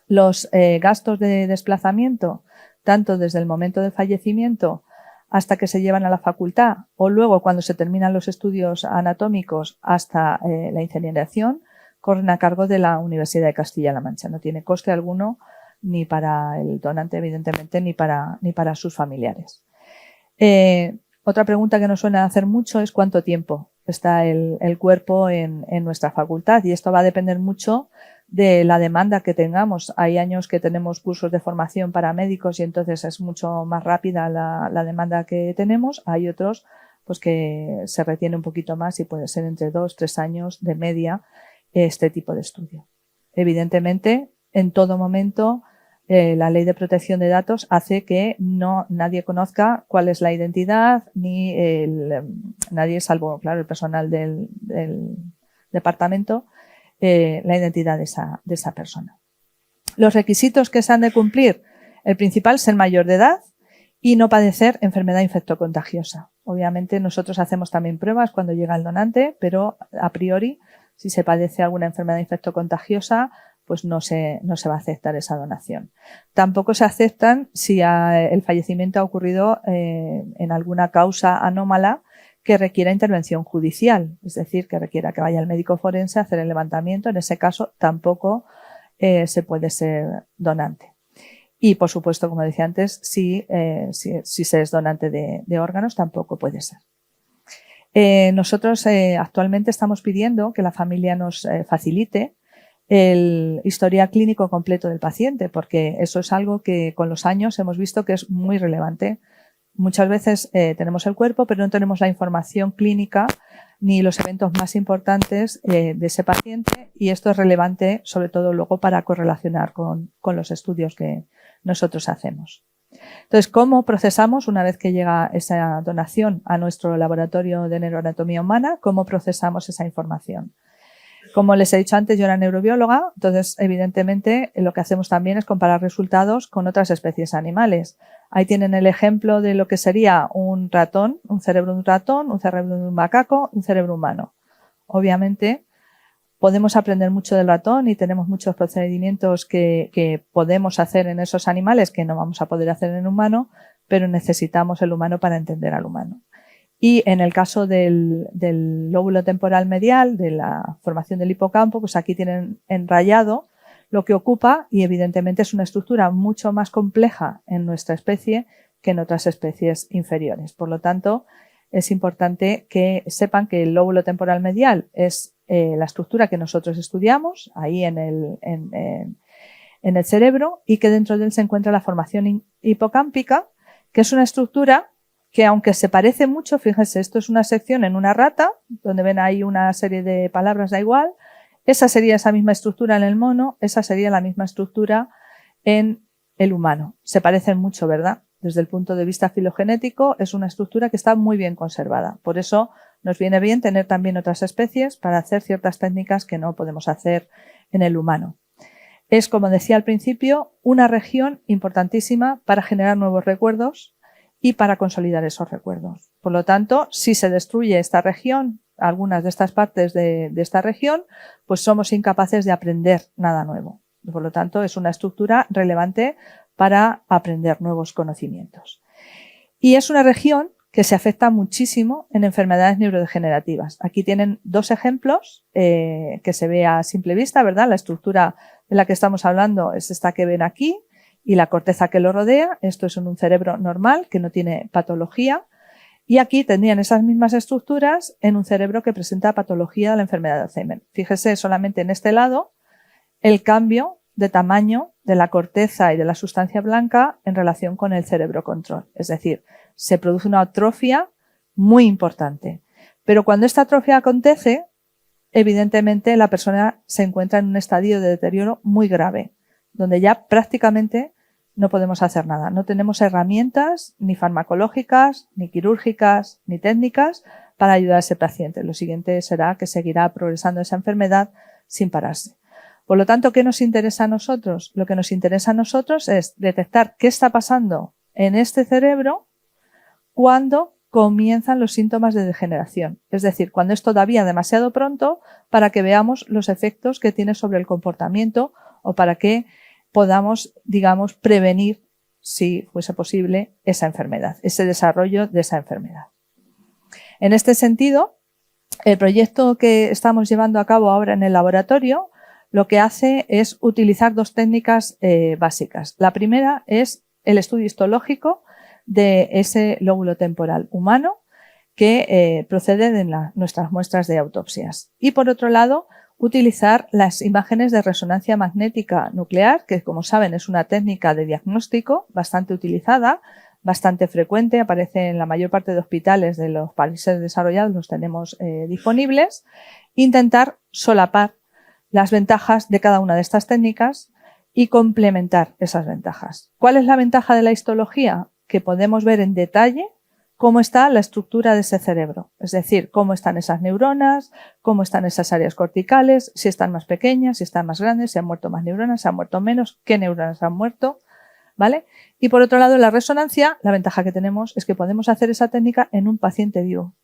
Los gastos de desplazamiento, tanto desde el momento del fallecimiento hasta que se llevan a la facultad o luego cuando se terminan los estudios anatómicos hasta la incineración, corren a cargo de la Universidad de Castilla-La Mancha. No tiene coste alguno ni para el donante, evidentemente, ni para sus familiares. Otra pregunta que nos suele hacer mucho es cuánto tiempo está el cuerpo en nuestra facultad y esto va a depender mucho de la demanda que tengamos. Hay años que tenemos cursos de formación para médicos y entonces es mucho más rápida la demanda que tenemos. Hay otros pues que se retiene un poquito más y puede ser entre 2 o 3 años de media este tipo de estudio. Evidentemente, en todo momento, la Ley de Protección de Datos hace que nadie conozca cuál es la identidad, ni nadie, salvo, claro, el personal del departamento, la identidad de esa persona. Los requisitos que se han de cumplir, el principal, ser mayor de edad y no padecer enfermedad infectocontagiosa. Obviamente, nosotros hacemos también pruebas cuando llega el donante, pero a priori, si se padece alguna enfermedad infectocontagiosa, pues no se va a aceptar esa donación. Tampoco se aceptan si el fallecimiento ha ocurrido en alguna causa anómala que requiera intervención judicial, es decir, que requiera que vaya el médico forense a hacer el levantamiento. En ese caso tampoco se puede ser donante. Y, por supuesto, como decía antes, si se es donante de órganos, tampoco puede ser. Nosotros actualmente estamos pidiendo que la familia nos facilite el historial clínico completo del paciente, porque eso es algo que con los años hemos visto que es muy relevante. Muchas veces tenemos el cuerpo, pero no tenemos la información clínica ni los eventos más importantes de ese paciente, y esto es relevante sobre todo luego para correlacionar con los estudios que nosotros hacemos. Entonces, ¿cómo procesamos una vez que llega esa donación a nuestro laboratorio de neuroanatomía humana? ¿Cómo procesamos esa información? Como les he dicho antes, yo era neurobióloga, entonces evidentemente lo que hacemos también es comparar resultados con otras especies animales. Ahí tienen el ejemplo de lo que sería un ratón, un cerebro de un ratón, un cerebro de un macaco, un cerebro humano. Obviamente podemos aprender mucho del ratón y tenemos muchos procedimientos que podemos hacer en esos animales que no vamos a poder hacer en el humano, pero necesitamos el humano para entender al humano. Y en el caso del lóbulo temporal medial, de la formación del hipocampo, pues aquí tienen en rayado lo que ocupa, y evidentemente es una estructura mucho más compleja en nuestra especie que en otras especies inferiores. Por lo tanto, es importante que sepan que el lóbulo temporal medial es la estructura que nosotros estudiamos ahí en el cerebro, y que dentro de él se encuentra la formación hipocámpica, que es una estructura que, aunque se parece mucho, fíjense, esto es una sección en una rata, donde ven ahí una serie de palabras, da igual, esa sería esa misma estructura en el mono, esa sería la misma estructura en el humano. Se parecen mucho, ¿verdad? Desde el punto de vista filogenético es una estructura que está muy bien conservada. Por eso nos viene bien tener también otras especies para hacer ciertas técnicas que no podemos hacer en el humano. Es, como decía al principio, una región importantísima para generar nuevos recuerdos y para consolidar esos recuerdos. Por lo tanto, si se destruye esta región, algunas de estas partes de esta región, pues somos incapaces de aprender nada nuevo. Por lo tanto, es una estructura relevante para aprender nuevos conocimientos. Y es una región que se afecta muchísimo en enfermedades neurodegenerativas. Aquí tienen dos ejemplos que se ve a simple vista, ¿verdad? La estructura de la que estamos hablando es esta que ven aquí, y la corteza que lo rodea. Esto es en un cerebro normal que no tiene patología, y aquí tendrían esas mismas estructuras en un cerebro que presenta patología de la enfermedad de Alzheimer. Fíjese solamente en este lado el cambio de tamaño de la corteza y de la sustancia blanca en relación con el cerebro control. Es decir, se produce una atrofia muy importante. Pero cuando esta atrofia acontece, evidentemente la persona se encuentra en un estadio de deterioro muy grave, donde ya prácticamente no podemos hacer nada. No tenemos herramientas ni farmacológicas, ni quirúrgicas, ni técnicas para ayudar a ese paciente. Lo siguiente será que seguirá progresando esa enfermedad sin pararse. Por lo tanto, ¿qué nos interesa a nosotros? Lo que nos interesa a nosotros es detectar qué está pasando en este cerebro cuando comienzan los síntomas de degeneración. Es decir, cuando es todavía demasiado pronto para que veamos los efectos que tiene sobre el comportamiento, o para que podamos, digamos, prevenir, si fuese posible, esa enfermedad, ese desarrollo de esa enfermedad. En este sentido, el proyecto que estamos llevando a cabo ahora en el laboratorio lo que hace es utilizar dos técnicas básicas. La primera es el estudio histológico de ese lóbulo temporal humano que procede de nuestras muestras de autopsias. Y por otro lado, utilizar las imágenes de resonancia magnética nuclear, que como saben es una técnica de diagnóstico bastante utilizada, bastante frecuente, aparece en la mayor parte de hospitales de los países desarrollados, los tenemos disponibles. Intentar solapar las ventajas de cada una de estas técnicas y complementar esas ventajas. ¿Cuál es la ventaja de la histología? Que podemos ver en detalle cómo está la estructura de ese cerebro, es decir, cómo están esas neuronas, cómo están esas áreas corticales, si están más pequeñas, si están más grandes, si han muerto más neuronas, si han muerto menos, qué neuronas han muerto, ¿vale? Y por otro lado, la resonancia, la ventaja que tenemos es que podemos hacer esa técnica en un paciente vivo.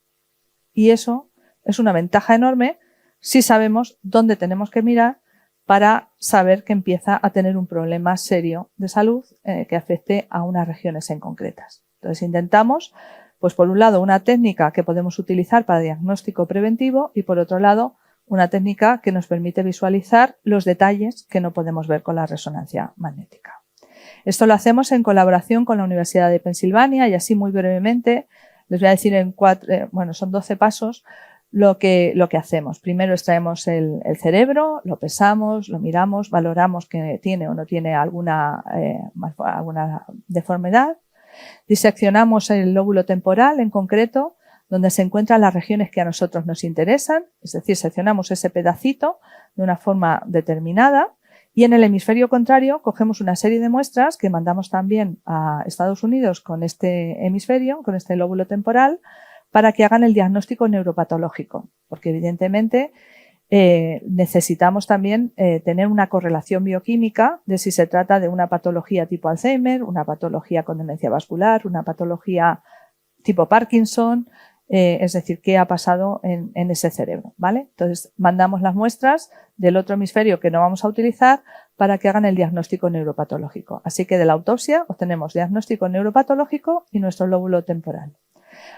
Y eso es una ventaja enorme si sabemos dónde tenemos que mirar para saber que empieza a tener un problema serio de salud que afecte a unas regiones en concretas. Entonces intentamos, pues por un lado, una técnica que podemos utilizar para diagnóstico preventivo y por otro lado, una técnica que nos permite visualizar los detalles que no podemos ver con la resonancia magnética. Esto lo hacemos en colaboración con la Universidad de Pensilvania y así muy brevemente Les voy a decir bueno, son 12 pasos lo que hacemos. Primero extraemos el cerebro, lo pesamos, lo miramos, valoramos que tiene o no tiene alguna deformidad. Diseccionamos el lóbulo temporal en concreto, donde se encuentran las regiones que a nosotros nos interesan, es decir, seccionamos ese pedacito de una forma determinada y en el hemisferio contrario cogemos una serie de muestras que mandamos también a Estados Unidos con este hemisferio, con este lóbulo temporal, para que hagan el diagnóstico neuropatológico, porque evidentemente necesitamos también tener una correlación bioquímica de si se trata de una patología tipo Alzheimer, una patología con demencia vascular, una patología tipo Parkinson, es decir, qué ha pasado en ese cerebro, ¿vale? Entonces mandamos las muestras del otro hemisferio que no vamos a utilizar para que hagan el diagnóstico neuropatológico. Así que de la autopsia obtenemos diagnóstico neuropatológico y nuestro lóbulo temporal.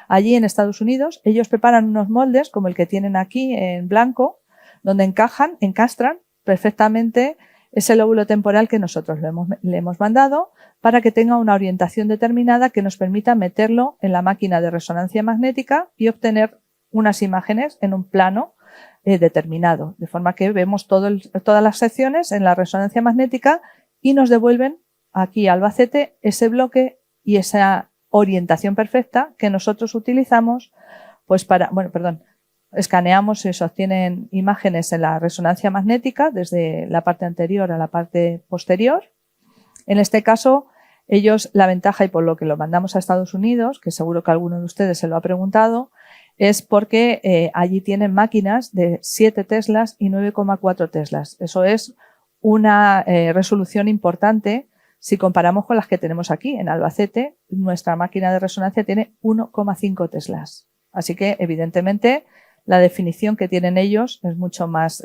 Allí en Estados Unidos ellos preparan unos moldes como el que tienen aquí en blanco, donde encastran perfectamente ese lóbulo temporal que nosotros le hemos mandado para que tenga una orientación determinada que nos permita meterlo en la máquina de resonancia magnética y obtener unas imágenes en un plano determinado, de forma que vemos todas las secciones en la resonancia magnética y nos devuelven aquí a Albacete ese bloque y esa orientación perfecta que nosotros utilizamos pues escaneamos y se obtienen imágenes en la resonancia magnética desde la parte anterior a la parte posterior. En este caso, ellos, la ventaja y por lo que lo mandamos a Estados Unidos, que seguro que alguno de ustedes se lo ha preguntado, es porque allí tienen máquinas de 7 teslas y 9,4 teslas. Eso es una resolución importante si comparamos con las que tenemos aquí. En Albacete, nuestra máquina de resonancia tiene 1,5 teslas. Así que, evidentemente, la definición que tienen ellos es mucho más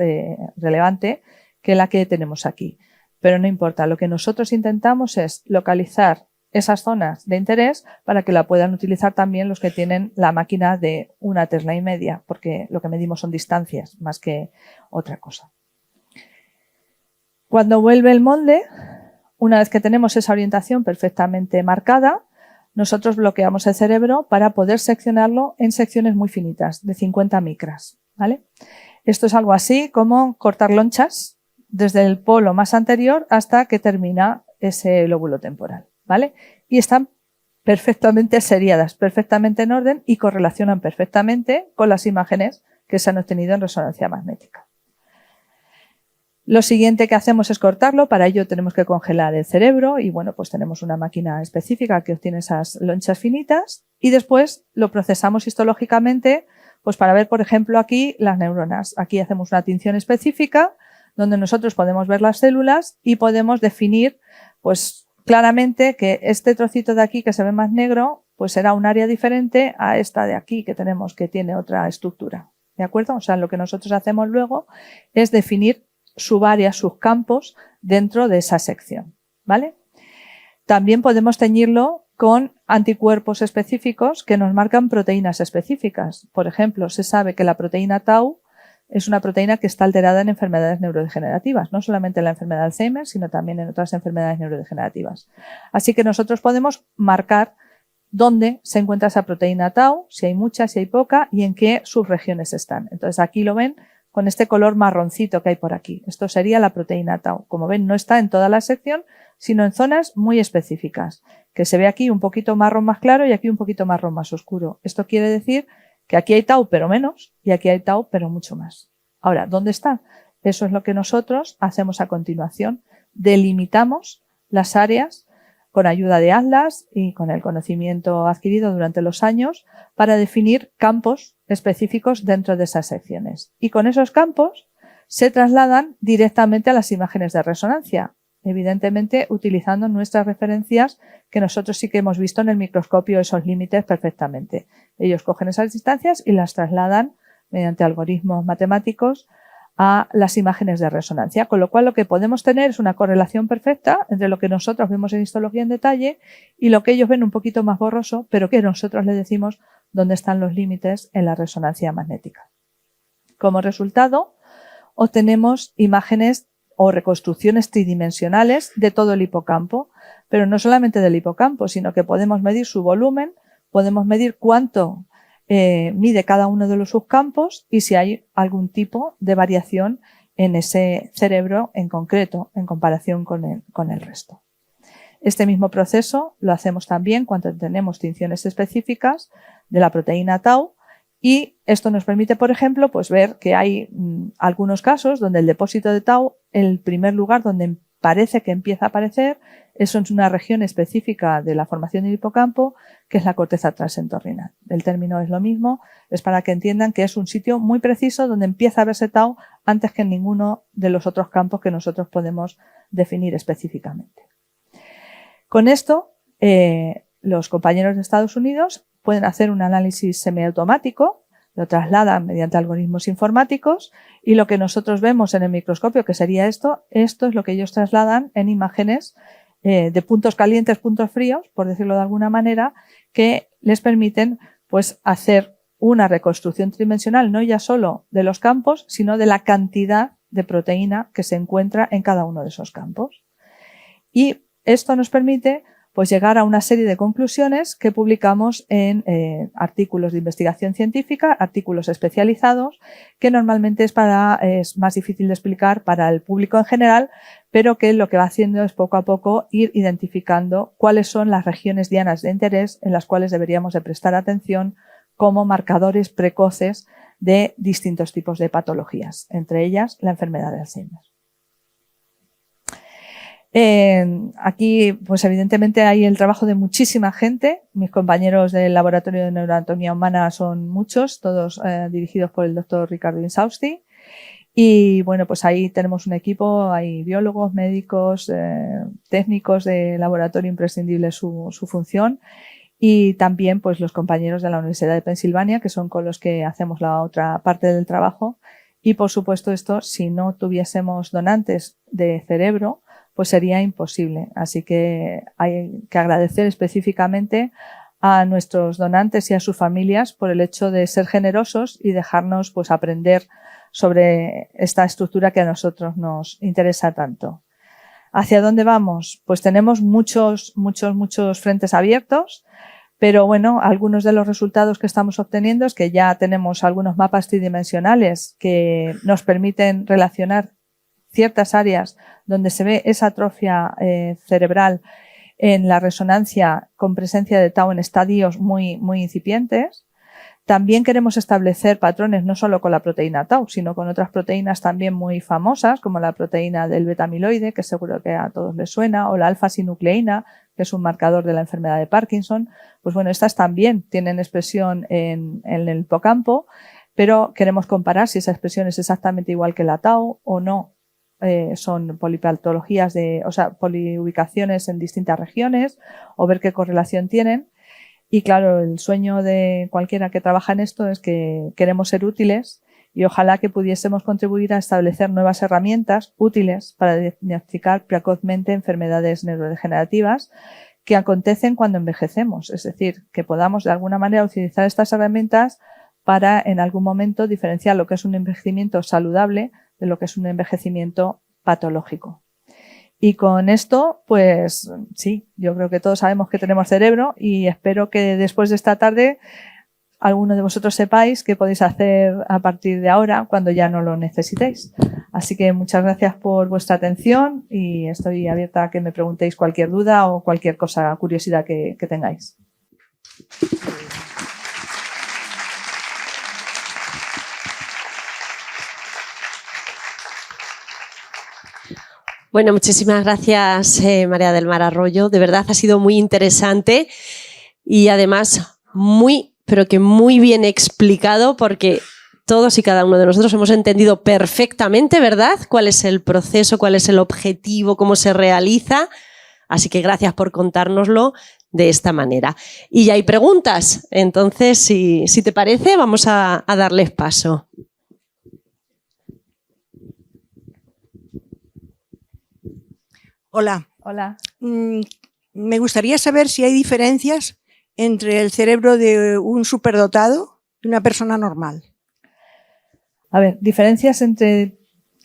relevante que la que tenemos aquí. Pero no importa, lo que nosotros intentamos es localizar esas zonas de interés para que la puedan utilizar también los que tienen la máquina de 1,5 tesla, porque lo que medimos son distancias más que otra cosa. Cuando vuelve el molde, una vez que tenemos esa orientación perfectamente marcada, nosotros bloqueamos el cerebro para poder seccionarlo en secciones muy finitas, de 50 micras, ¿vale? Esto es algo así como cortar lonchas desde el polo más anterior hasta que termina ese lóbulo temporal, ¿vale? Y están perfectamente seriadas, perfectamente en orden y correlacionan perfectamente con las imágenes que se han obtenido en resonancia magnética. Lo siguiente que hacemos es cortarlo, para ello tenemos que congelar el cerebro y bueno, pues tenemos una máquina específica que obtiene esas lonchas finitas y después lo procesamos histológicamente pues para ver, por ejemplo, aquí las neuronas. Aquí hacemos una tinción específica donde nosotros podemos ver las células y podemos definir pues claramente que este trocito de aquí que se ve más negro pues será un área diferente a esta de aquí que tenemos que tiene otra estructura, ¿de acuerdo? O sea, lo que nosotros hacemos luego es definir subáreas, subcampos dentro de esa sección, ¿vale? También podemos teñirlo con anticuerpos específicos que nos marcan proteínas específicas. Por ejemplo, se sabe que la proteína Tau es una proteína que está alterada en enfermedades neurodegenerativas, no solamente en la enfermedad de Alzheimer, sino también en otras enfermedades neurodegenerativas. Así que nosotros podemos marcar dónde se encuentra esa proteína Tau, si hay mucha, si hay poca y en qué subregiones están. Entonces aquí lo ven con este color marroncito que hay por aquí. Esto sería la proteína Tau. Como ven, no está en toda la sección, sino en zonas muy específicas, que se ve aquí un poquito marrón más claro y aquí un poquito marrón más oscuro. Esto quiere decir que aquí hay Tau pero menos y aquí hay Tau pero mucho más. Ahora, ¿dónde está? Eso es lo que nosotros hacemos a continuación. Delimitamos las áreas con ayuda de atlas y con el conocimiento adquirido durante los años para definir campos específicos dentro de esas secciones. Y con esos campos se trasladan directamente a las imágenes de resonancia, evidentemente utilizando nuestras referencias que nosotros sí que hemos visto en el microscopio esos límites perfectamente. Ellos cogen esas distancias y las trasladan mediante algoritmos matemáticos a las imágenes de resonancia, con lo cual lo que podemos tener es una correlación perfecta entre lo que nosotros vemos en histología en detalle y lo que ellos ven un poquito más borroso, pero que nosotros les decimos dónde están los límites en la resonancia magnética. Como resultado, obtenemos imágenes o reconstrucciones tridimensionales de todo el hipocampo, pero no solamente del hipocampo, sino que podemos medir su volumen, podemos medir cuánto mide cada uno de los subcampos y si hay algún tipo de variación en ese cerebro en concreto en comparación con el resto. Este mismo proceso lo hacemos también cuando tenemos tinciones específicas de la proteína tau y esto nos permite, por ejemplo, pues ver que hay algunos casos donde el depósito de tau, el primer lugar donde parece que empieza a aparecer, eso es una región específica de la formación del hipocampo, que es la corteza transentorrinal. El término es lo mismo, es para que entiendan que es un sitio muy preciso donde empieza a verse tau antes que en ninguno de los otros campos que nosotros podemos definir específicamente. Con esto, los compañeros de Estados Unidos pueden hacer un análisis semiautomático, lo trasladan mediante algoritmos informáticos y lo que nosotros vemos en el microscopio, que sería esto es lo que ellos trasladan en imágenes de puntos calientes, puntos fríos, por decirlo de alguna manera, que les permiten pues hacer una reconstrucción tridimensional no ya solo de los campos, sino de la cantidad de proteína que se encuentra en cada uno de esos campos. Y esto nos permite pues llegar a una serie de conclusiones que publicamos en artículos de investigación científica, artículos especializados, que normalmente es más difícil de explicar para el público en general, pero que lo que va haciendo es poco a poco ir identificando cuáles son las regiones dianas de interés en las cuales deberíamos de prestar atención como marcadores precoces de distintos tipos de patologías, entre ellas la enfermedad de Alzheimer. Aquí, pues evidentemente hay el trabajo de muchísima gente. Mis compañeros del Laboratorio de Neuroanatomía Humana son muchos, todos dirigidos por el doctor Ricardo Insausti. Y bueno, pues ahí tenemos un equipo, hay biólogos, médicos, técnicos de laboratorio, imprescindible su función. Y también pues los compañeros de la Universidad de Pensilvania, que son con los que hacemos la otra parte del trabajo. Y por supuesto esto, si no tuviésemos donantes de cerebro, pues sería imposible. Así que hay que agradecer específicamente a nuestros donantes y a sus familias por el hecho de ser generosos y dejarnos pues aprender sobre esta estructura que a nosotros nos interesa tanto. ¿Hacia dónde vamos? Pues tenemos muchos frentes abiertos, pero bueno, algunos de los resultados que estamos obteniendo es que ya tenemos algunos mapas tridimensionales que nos permiten relacionar ciertas áreas donde se ve esa atrofia cerebral en la resonancia con presencia de tau en estadios muy incipientes. También queremos establecer patrones no solo con la proteína tau, sino con otras proteínas también muy famosas, como la proteína del beta-amiloide, que seguro que a todos les suena, o la alfa-sinucleína, que es un marcador de la enfermedad de Parkinson. Pues bueno, estas también tienen expresión en el hipocampo, pero queremos comparar si esa expresión es exactamente igual que la tau o no. Son polipatologías poliubicaciones en distintas regiones o ver qué correlación tienen. Y claro, el sueño de cualquiera que trabaja en esto es que queremos ser útiles y ojalá que pudiésemos contribuir a establecer nuevas herramientas útiles para diagnosticar precozmente enfermedades neurodegenerativas que acontecen cuando envejecemos. Es decir, que podamos de alguna manera utilizar estas herramientas para en algún momento diferenciar lo que es un envejecimiento saludable de lo que es un envejecimiento patológico. Y con esto, pues sí, yo creo que todos sabemos que tenemos cerebro y espero que después de esta tarde alguno de vosotros sepáis qué podéis hacer a partir de ahora cuando ya no lo necesitéis. Así que muchas gracias por vuestra atención y estoy abierta a que me preguntéis cualquier duda o cualquier cosa, curiosidad que tengáis. Bueno, muchísimas gracias, María del Mar Arroyo. De verdad ha sido muy interesante y además pero que muy bien explicado porque todos y cada uno de nosotros hemos entendido perfectamente, ¿verdad?, cuál es el proceso, cuál es el objetivo, cómo se realiza. Así que gracias por contárnoslo de esta manera. Y ya hay preguntas, entonces, si te parece, vamos a darles paso. Hola. Hola. Me gustaría saber si hay diferencias entre el cerebro de un superdotado y una persona normal. A ver, diferencias entre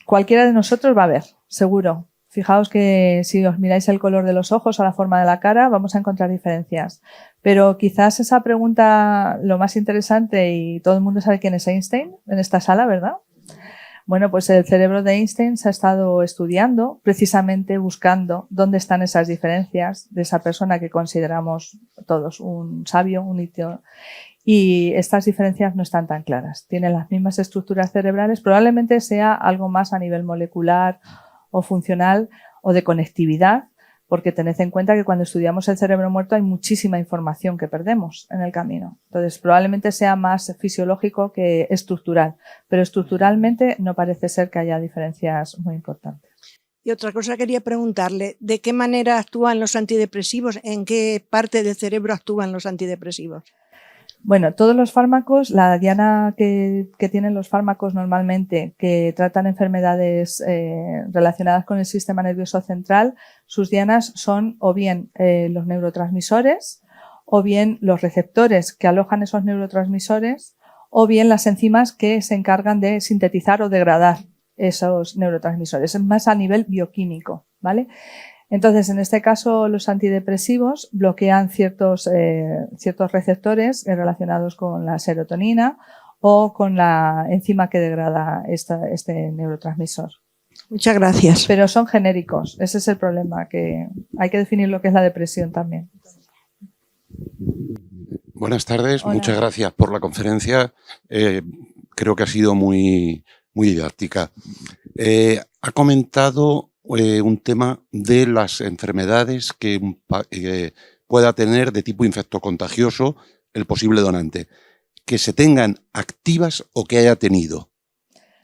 cualquiera de nosotros va a haber, seguro. Fijaos que si os miráis el color de los ojos o la forma de la cara, vamos a encontrar diferencias. Pero quizás esa pregunta, lo más interesante, y todo el mundo sabe quién es Einstein en esta sala, ¿verdad? Bueno, pues el cerebro de Einstein se ha estado estudiando, precisamente buscando dónde están esas diferencias de esa persona que consideramos todos un sabio, un litio. Y estas diferencias no están tan claras. Tienen las mismas estructuras cerebrales, probablemente sea algo más a nivel molecular o funcional o de conectividad, porque tened en cuenta que cuando estudiamos el cerebro muerto hay muchísima información que perdemos en el camino. Entonces, probablemente sea más fisiológico que estructural, pero estructuralmente no parece ser que haya diferencias muy importantes. Y otra cosa quería preguntarle, ¿de qué manera actúan los antidepresivos? ¿En qué parte del cerebro actúan los antidepresivos? Bueno, todos los fármacos, la diana que tienen los fármacos normalmente que tratan enfermedades relacionadas con el sistema nervioso central, sus dianas son o bien los neurotransmisores, o bien los receptores que alojan esos neurotransmisores, o bien las enzimas que se encargan de sintetizar o degradar esos neurotransmisores. Es más a nivel bioquímico, ¿vale? Entonces, en este caso, los antidepresivos bloquean ciertos receptores relacionados con la serotonina o con la enzima que degrada este neurotransmisor. Muchas gracias. Pero son genéricos. Ese es el problema, que hay que definir lo que es la depresión también. Buenas tardes. Hola. Muchas gracias por la conferencia. Creo que ha sido muy didáctica. Ha comentado un tema de las enfermedades que pueda tener de tipo infectocontagioso el posible donante, que se tengan activas o que haya tenido.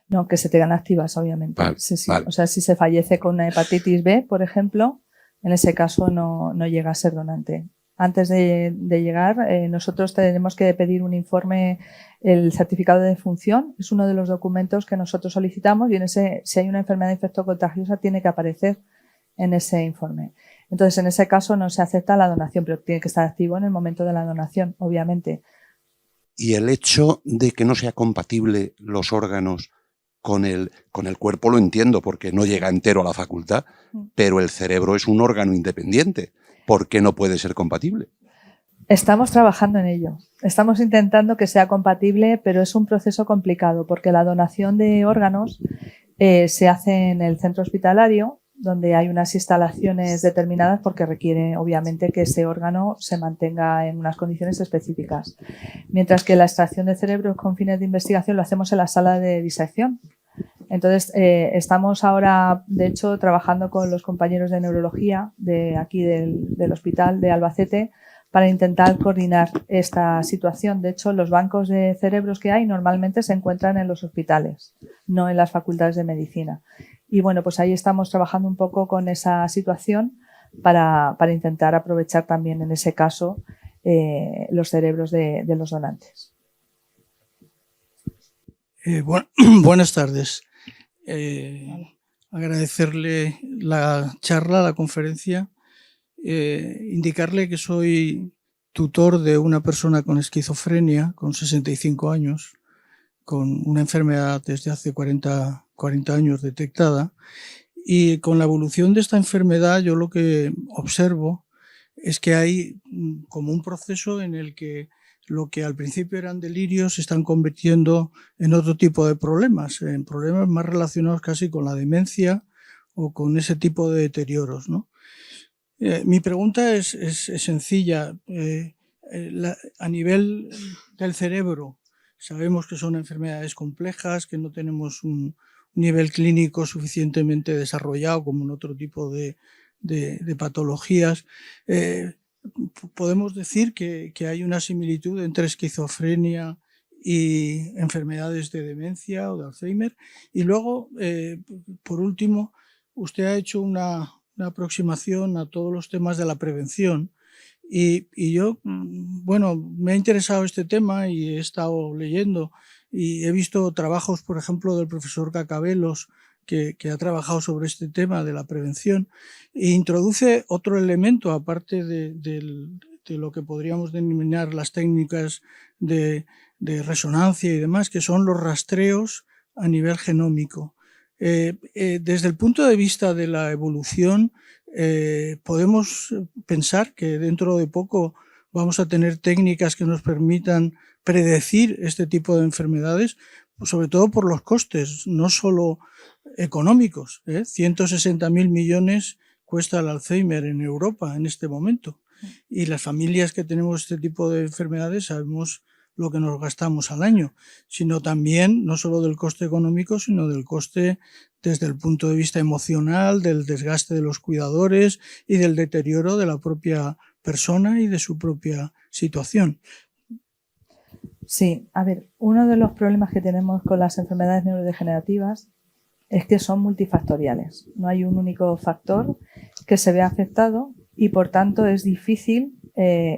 No, que se tengan activas, obviamente. Vale, Sí. vale. O sea, si se fallece con una hepatitis B, por ejemplo, en ese caso no llega a ser donante. Antes de llegar, nosotros tenemos que pedir un informe, el certificado de defunción, es uno de los documentos que nosotros solicitamos y en ese, si hay una enfermedad infectocontagiosa, tiene que aparecer en ese informe. Entonces, en ese caso no se acepta la donación, pero tiene que estar activo en el momento de la donación, obviamente. Y el hecho de que no sea compatible los órganos con el cuerpo lo entiendo, porque no llega entero a la facultad, pero el cerebro es un órgano independiente. ¿Por qué no puede ser compatible? Estamos trabajando en ello. Estamos intentando que sea compatible, pero es un proceso complicado porque la donación de órganos se hace en el centro hospitalario, donde hay unas instalaciones determinadas porque requiere, obviamente, que ese órgano se mantenga en unas condiciones específicas. Mientras que la extracción de cerebros con fines de investigación lo hacemos en la sala de disección. Entonces, estamos ahora, de hecho, trabajando con los compañeros de neurología de aquí del hospital de Albacete para intentar coordinar esta situación. De hecho, los bancos de cerebros que hay normalmente se encuentran en los hospitales, no en las facultades de medicina. Y bueno, pues ahí estamos trabajando un poco con esa situación para intentar aprovechar también en ese caso los cerebros de los donantes. Buenas tardes. Agradecerle la charla, la conferencia, indicarle que soy tutor de una persona con esquizofrenia, con 65 años, con una enfermedad desde hace 40 años detectada, y con la evolución de esta enfermedad yo lo que observo es que hay como un proceso en el que lo que al principio eran delirios se están convirtiendo en otro tipo de problemas, en problemas más relacionados casi con la demencia o con ese tipo de deterioros, ¿no? Mi pregunta es sencilla. A nivel del cerebro, sabemos que son enfermedades complejas, que no tenemos un nivel clínico suficientemente desarrollado como en otro tipo de patologías. Podemos decir que hay una similitud entre esquizofrenia y enfermedades de demencia o de Alzheimer. Y luego, por último, usted ha hecho una aproximación a todos los temas de la prevención. Y yo, bueno, me ha interesado este tema y he estado leyendo y he visto trabajos, por ejemplo, del profesor Cacabelos, que ha trabajado sobre este tema de la prevención, e introduce otro elemento, aparte de lo que podríamos denominar las técnicas de resonancia y demás, que son los rastreos a nivel genómico. Desde el punto de vista de la evolución, podemos pensar que dentro de poco vamos a tener técnicas que nos permitan predecir este tipo de enfermedades, sobre todo por los costes, no solo económicos. 160.000 millones cuesta el Alzheimer en Europa en este momento. Y las familias que tenemos este tipo de enfermedades sabemos lo que nos gastamos al año, sino también no solo del coste económico, sino del coste desde el punto de vista emocional, del desgaste de los cuidadores y del deterioro de la propia persona y de su propia situación. Sí, a ver, uno de los problemas que tenemos con las enfermedades neurodegenerativas es que son multifactoriales. No hay un único factor que se vea afectado y, por tanto, es difícil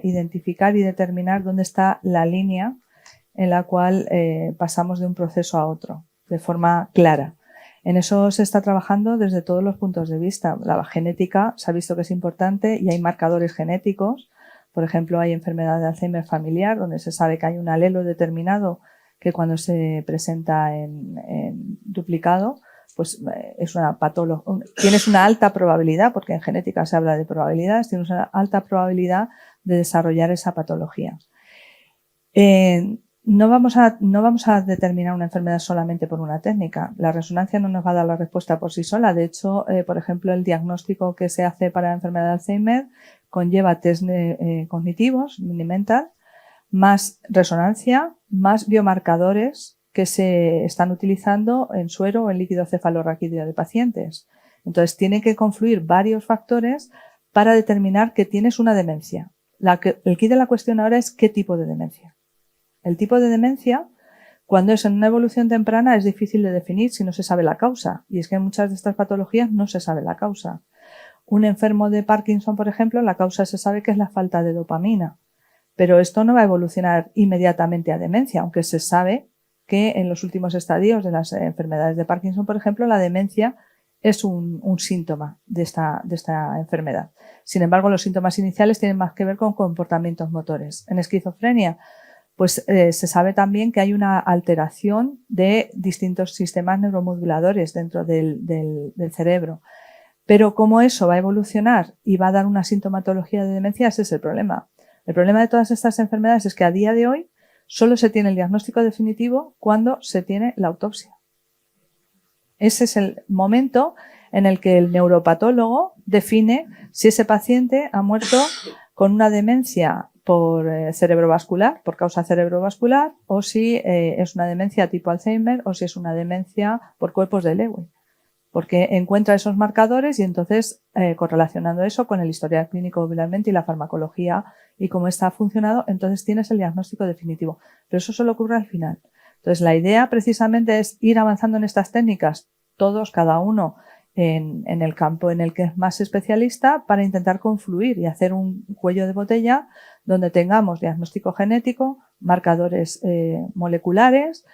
identificar y determinar dónde está la línea en la cual pasamos de un proceso a otro de forma clara. En eso se está trabajando desde todos los puntos de vista. La genética se ha visto que es importante y hay marcadores genéticos. Por ejemplo, hay enfermedad de Alzheimer familiar donde se sabe que hay un alelo determinado que cuando se presenta en duplicado, pues es una patología. Tienes una alta probabilidad, porque en genética se habla de probabilidades, tienes una alta probabilidad de desarrollar esa patología. No vamos a determinar una enfermedad solamente por una técnica. La resonancia no nos va a dar la respuesta por sí sola. De hecho, por ejemplo, el diagnóstico que se hace para la enfermedad de Alzheimer conlleva test cognitivos, Mini-Mental, más resonancia, más biomarcadores que se están utilizando en suero o en líquido cefalorraquídeo de pacientes. Entonces, tiene que confluir varios factores para determinar que tienes una demencia. El quid de la cuestión ahora es qué tipo de demencia. El tipo de demencia, cuando es en una evolución temprana, es difícil de definir si no se sabe la causa. Y es que en muchas de estas patologías no se sabe la causa. Un enfermo de Parkinson, por ejemplo, la causa se sabe que es la falta de dopamina. Pero esto no va a evolucionar inmediatamente a demencia, aunque se sabe que en los últimos estadios de las enfermedades de Parkinson, por ejemplo, la demencia es un síntoma de esta enfermedad. Sin embargo, los síntomas iniciales tienen más que ver con comportamientos motores. En esquizofrenia, pues se sabe también que hay una alteración de distintos sistemas neuromoduladores dentro del cerebro. Pero cómo eso va a evolucionar y va a dar una sintomatología de demencia, ese es el problema. El problema de todas estas enfermedades es que a día de hoy solo se tiene el diagnóstico definitivo cuando se tiene la autopsia. Ese es el momento en el que el neuropatólogo define si ese paciente ha muerto con una demencia por cerebrovascular, por causa cerebrovascular, o si es una demencia tipo Alzheimer o si es una demencia por cuerpos de Lewy. Porque encuentra esos marcadores y entonces correlacionando eso con el historial clínico bilalmente y la farmacología y cómo está ha funcionado, entonces tienes el diagnóstico definitivo. Pero eso solo ocurre al final. Entonces la idea precisamente es ir avanzando en estas técnicas, todos, cada uno en el campo en el que es más especialista, para intentar confluir y hacer un cuello de botella donde tengamos diagnóstico genético, marcadores moleculares,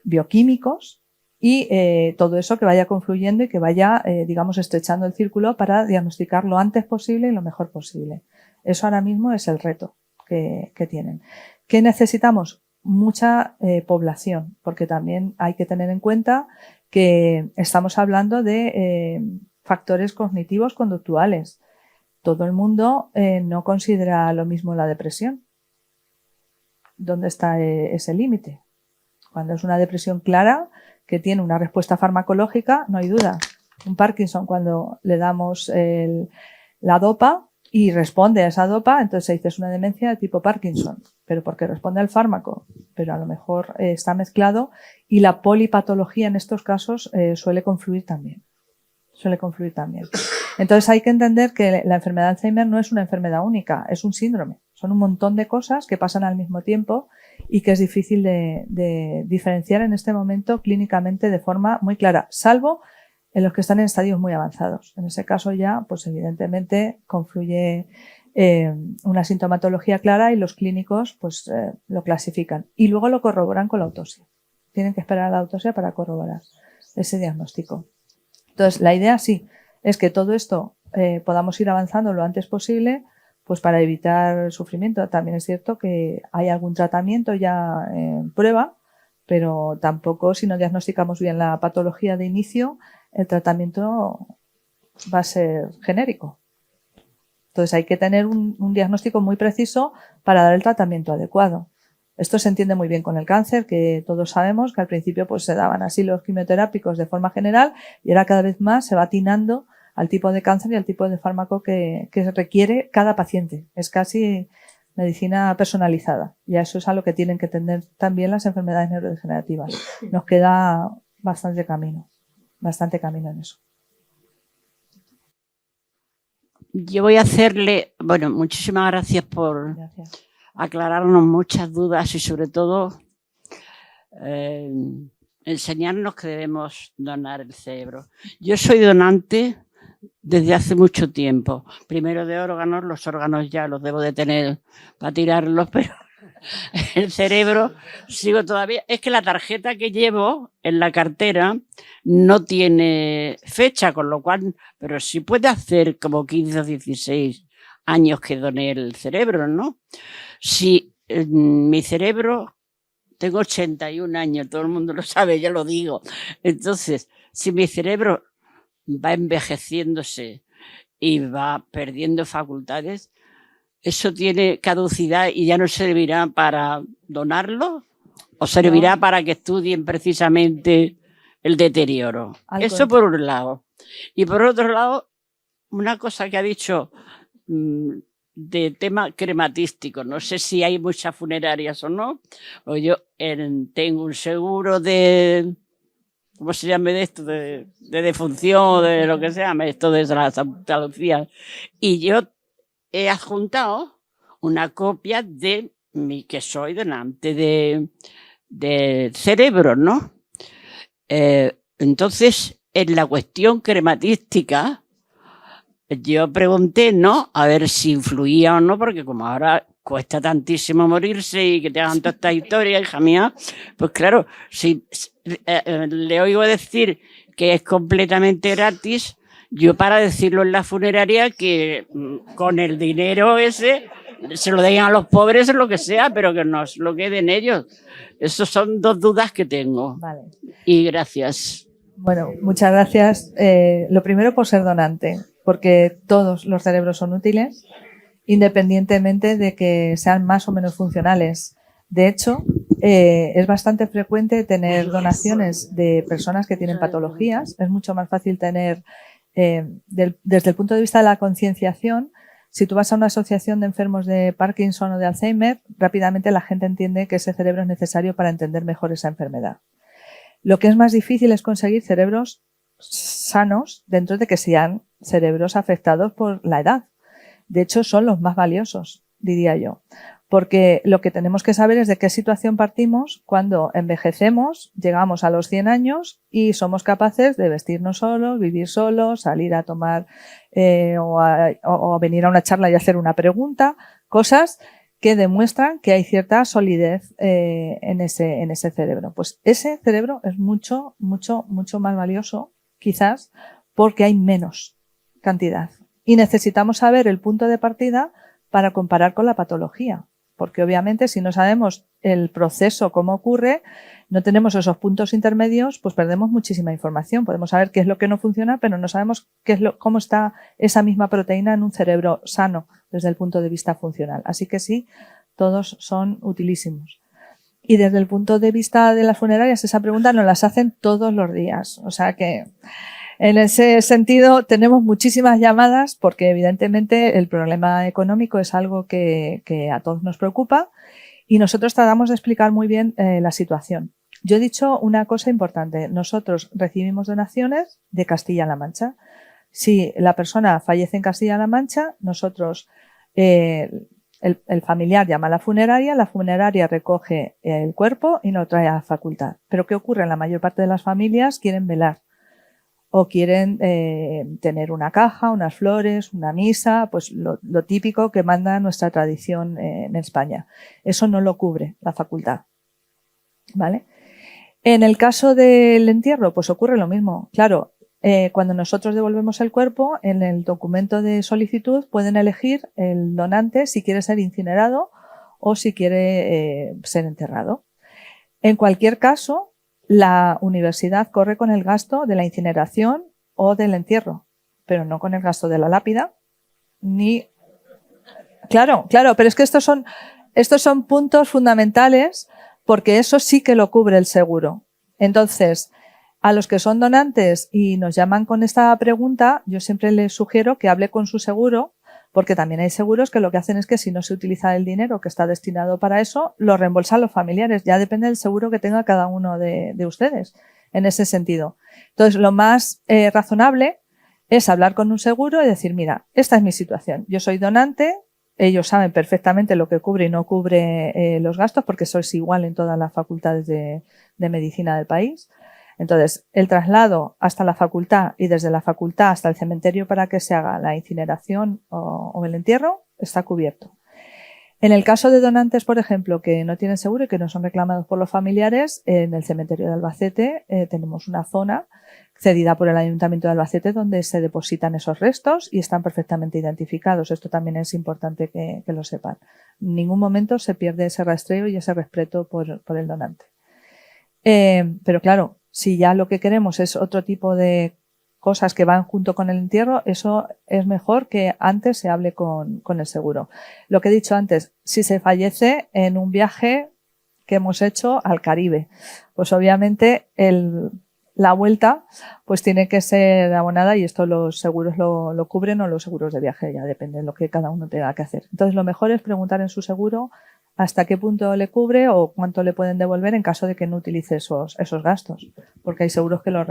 bioquímicos, y todo eso que vaya confluyendo y que vaya, digamos, estrechando el círculo para diagnosticar lo antes posible y lo mejor posible. Eso ahora mismo es el reto que tienen. ¿Qué necesitamos? Mucha población, porque también hay que tener en cuenta que estamos hablando de factores cognitivos conductuales. Todo el mundo no considera lo mismo la depresión. ¿Dónde está ese límite? Cuando es una depresión clara, que tiene una respuesta farmacológica, no hay duda. Un Parkinson, cuando le damos la dopa y responde a esa dopa, entonces se dice es una demencia de tipo Parkinson, pero porque responde al fármaco, pero a lo mejor está mezclado y la polipatología en estos casos suele confluir también. Entonces hay que entender que la enfermedad de Alzheimer no es una enfermedad única, es un síndrome. Son un montón de cosas que pasan al mismo tiempo y que es difícil de diferenciar en este momento clínicamente de forma muy clara, salvo en los que están en estadios muy avanzados. En ese caso ya, pues evidentemente confluye una sintomatología clara y los clínicos pues lo clasifican y luego lo corroboran con la autopsia. Tienen que esperar a la autopsia para corroborar ese diagnóstico. Entonces, la idea sí es que todo esto podamos ir avanzando lo antes posible, pues para evitar sufrimiento. También es cierto que hay algún tratamiento ya en prueba, pero tampoco, si no diagnosticamos bien la patología de inicio, el tratamiento va a ser genérico. Entonces hay que tener un diagnóstico muy preciso para dar el tratamiento adecuado. Esto se entiende muy bien con el cáncer, que todos sabemos que al principio pues se daban así los quimioterápicos de forma general y ahora cada vez más se va atinando al tipo de cáncer y al tipo de fármaco que requiere cada paciente. Es casi medicina personalizada y a eso es a lo que tienen que tender también las enfermedades neurodegenerativas. Nos queda bastante camino en eso. Yo voy a hacerle, bueno, muchísimas gracias por aclararnos muchas dudas y sobre todo enseñarnos que debemos donar el cerebro. Yo soy donante desde hace mucho tiempo. Primero de órganos, los órganos ya los debo de tener para tirarlos, pero el cerebro sigo todavía. Es que la tarjeta que llevo en la cartera no tiene fecha, con lo cual, pero sí puede hacer como 15 o 16 años que doné el cerebro, ¿no? Si mi cerebro, tengo 81 años, todo el mundo lo sabe, ya lo digo. Entonces, si mi cerebro va envejeciéndose y va perdiendo facultades, eso tiene caducidad y ya no servirá para donarlo o servirá para que estudien precisamente el deterioro. Eso por un lado. Y por otro lado, una cosa que ha dicho de tema crematístico, no sé si hay muchas funerarias o no, o yo tengo un seguro de, ¿cómo se llama de esto? De defunción, de lo que se llama esto de la Santa Lucía. Y yo he adjuntado una copia de mi que soy donante de cerebro, ¿no? Entonces, en la cuestión crematística, yo pregunté, ¿no? A ver si influía o no, porque como ahora cuesta tantísimo morirse y que te hagan toda esta historia, hija mía, pues claro, si le oigo decir que es completamente gratis, yo para decirlo en la funeraria que con el dinero ese se lo den a los pobres o lo que sea, pero que nos lo queden ellos. Esas son dos dudas que tengo. Vale. Y gracias. Bueno, muchas gracias. Lo primero por ser donante, porque todos los cerebros son útiles, independientemente de que sean más o menos funcionales. De hecho, es bastante frecuente tener donaciones de personas que tienen patologías. Es mucho más fácil tener, desde el punto de vista de la concienciación, si tú vas a una asociación de enfermos de Parkinson o de Alzheimer, rápidamente la gente entiende que ese cerebro es necesario para entender mejor esa enfermedad. Lo que es más difícil es conseguir cerebros sanos dentro de que sean cerebros afectados por la edad. De hecho, son los más valiosos, diría yo. Porque lo que tenemos que saber es de qué situación partimos cuando envejecemos, llegamos a los 100 años y somos capaces de vestirnos solos, vivir solos, salir a tomar o venir a una charla y hacer una pregunta, cosas que demuestran que hay cierta solidez en ese cerebro. Pues ese cerebro es mucho, mucho, mucho más valioso, quizás, porque hay menos cantidad. Y necesitamos saber el punto de partida para comparar con la patología. Porque obviamente si no sabemos el proceso, cómo ocurre, no tenemos esos puntos intermedios, pues perdemos muchísima información. Podemos saber qué es lo que no funciona, pero no sabemos cómo está esa misma proteína en un cerebro sano desde el punto de vista funcional. Así que sí, todos son utilísimos. Y desde el punto de vista de las funerarias, esa pregunta nos las hacen todos los días. O sea que en ese sentido tenemos muchísimas llamadas porque evidentemente el problema económico es algo que a todos nos preocupa y nosotros tratamos de explicar muy bien la situación. Yo he dicho una cosa importante. Nosotros recibimos donaciones de Castilla-La Mancha. Si la persona fallece en Castilla-La Mancha, nosotros, el familiar llama a la funeraria recoge el cuerpo y lo trae a la facultad. Pero ¿qué ocurre? La mayor parte de las familias quieren velar o quieren tener una caja, unas flores, una misa, pues lo típico que manda nuestra tradición en España. Eso no lo cubre la facultad, ¿vale? En el caso del entierro, pues ocurre lo mismo. Claro, cuando nosotros devolvemos el cuerpo, en el documento de solicitud pueden elegir el donante si quiere ser incinerado o si quiere ser enterrado. En cualquier caso, la universidad corre con el gasto de la incineración o del entierro, pero no con el gasto de la lápida, ni... Claro, pero es que estos son puntos fundamentales porque eso sí que lo cubre el seguro. Entonces, a los que son donantes y nos llaman con esta pregunta, yo siempre les sugiero que hable con su seguro, porque también hay seguros que lo que hacen es que si no se utiliza el dinero que está destinado para eso, lo reembolsan los familiares. Ya depende del seguro que tenga cada uno de ustedes en ese sentido. Entonces, lo más razonable es hablar con un seguro y decir, mira, esta es mi situación. Yo soy donante, ellos saben perfectamente lo que cubre y no cubre los gastos, porque eso es igual en todas las facultades de medicina del país. Entonces, el traslado hasta la facultad y desde la facultad hasta el cementerio para que se haga la incineración o el entierro está cubierto. En el caso de donantes, por ejemplo, que no tienen seguro y que no son reclamados por los familiares, en el cementerio de Albacete tenemos una zona cedida por el Ayuntamiento de Albacete donde se depositan esos restos y están perfectamente identificados. Esto también es importante que lo sepan. En ningún momento se pierde ese rastreo y ese respeto por el donante. Pero claro, si ya lo que queremos es otro tipo de cosas que van junto con el entierro, eso es mejor que antes se hable con el seguro. Lo que he dicho antes, si se fallece en un viaje que hemos hecho al Caribe, pues obviamente la vuelta pues tiene que ser abonada y esto los seguros lo cubren o los seguros de viaje, ya depende de lo que cada uno tenga que hacer. Entonces lo mejor es preguntar en su seguro hasta qué punto le cubre o cuánto le pueden devolver en caso de que no utilice esos gastos, porque hay seguros que lo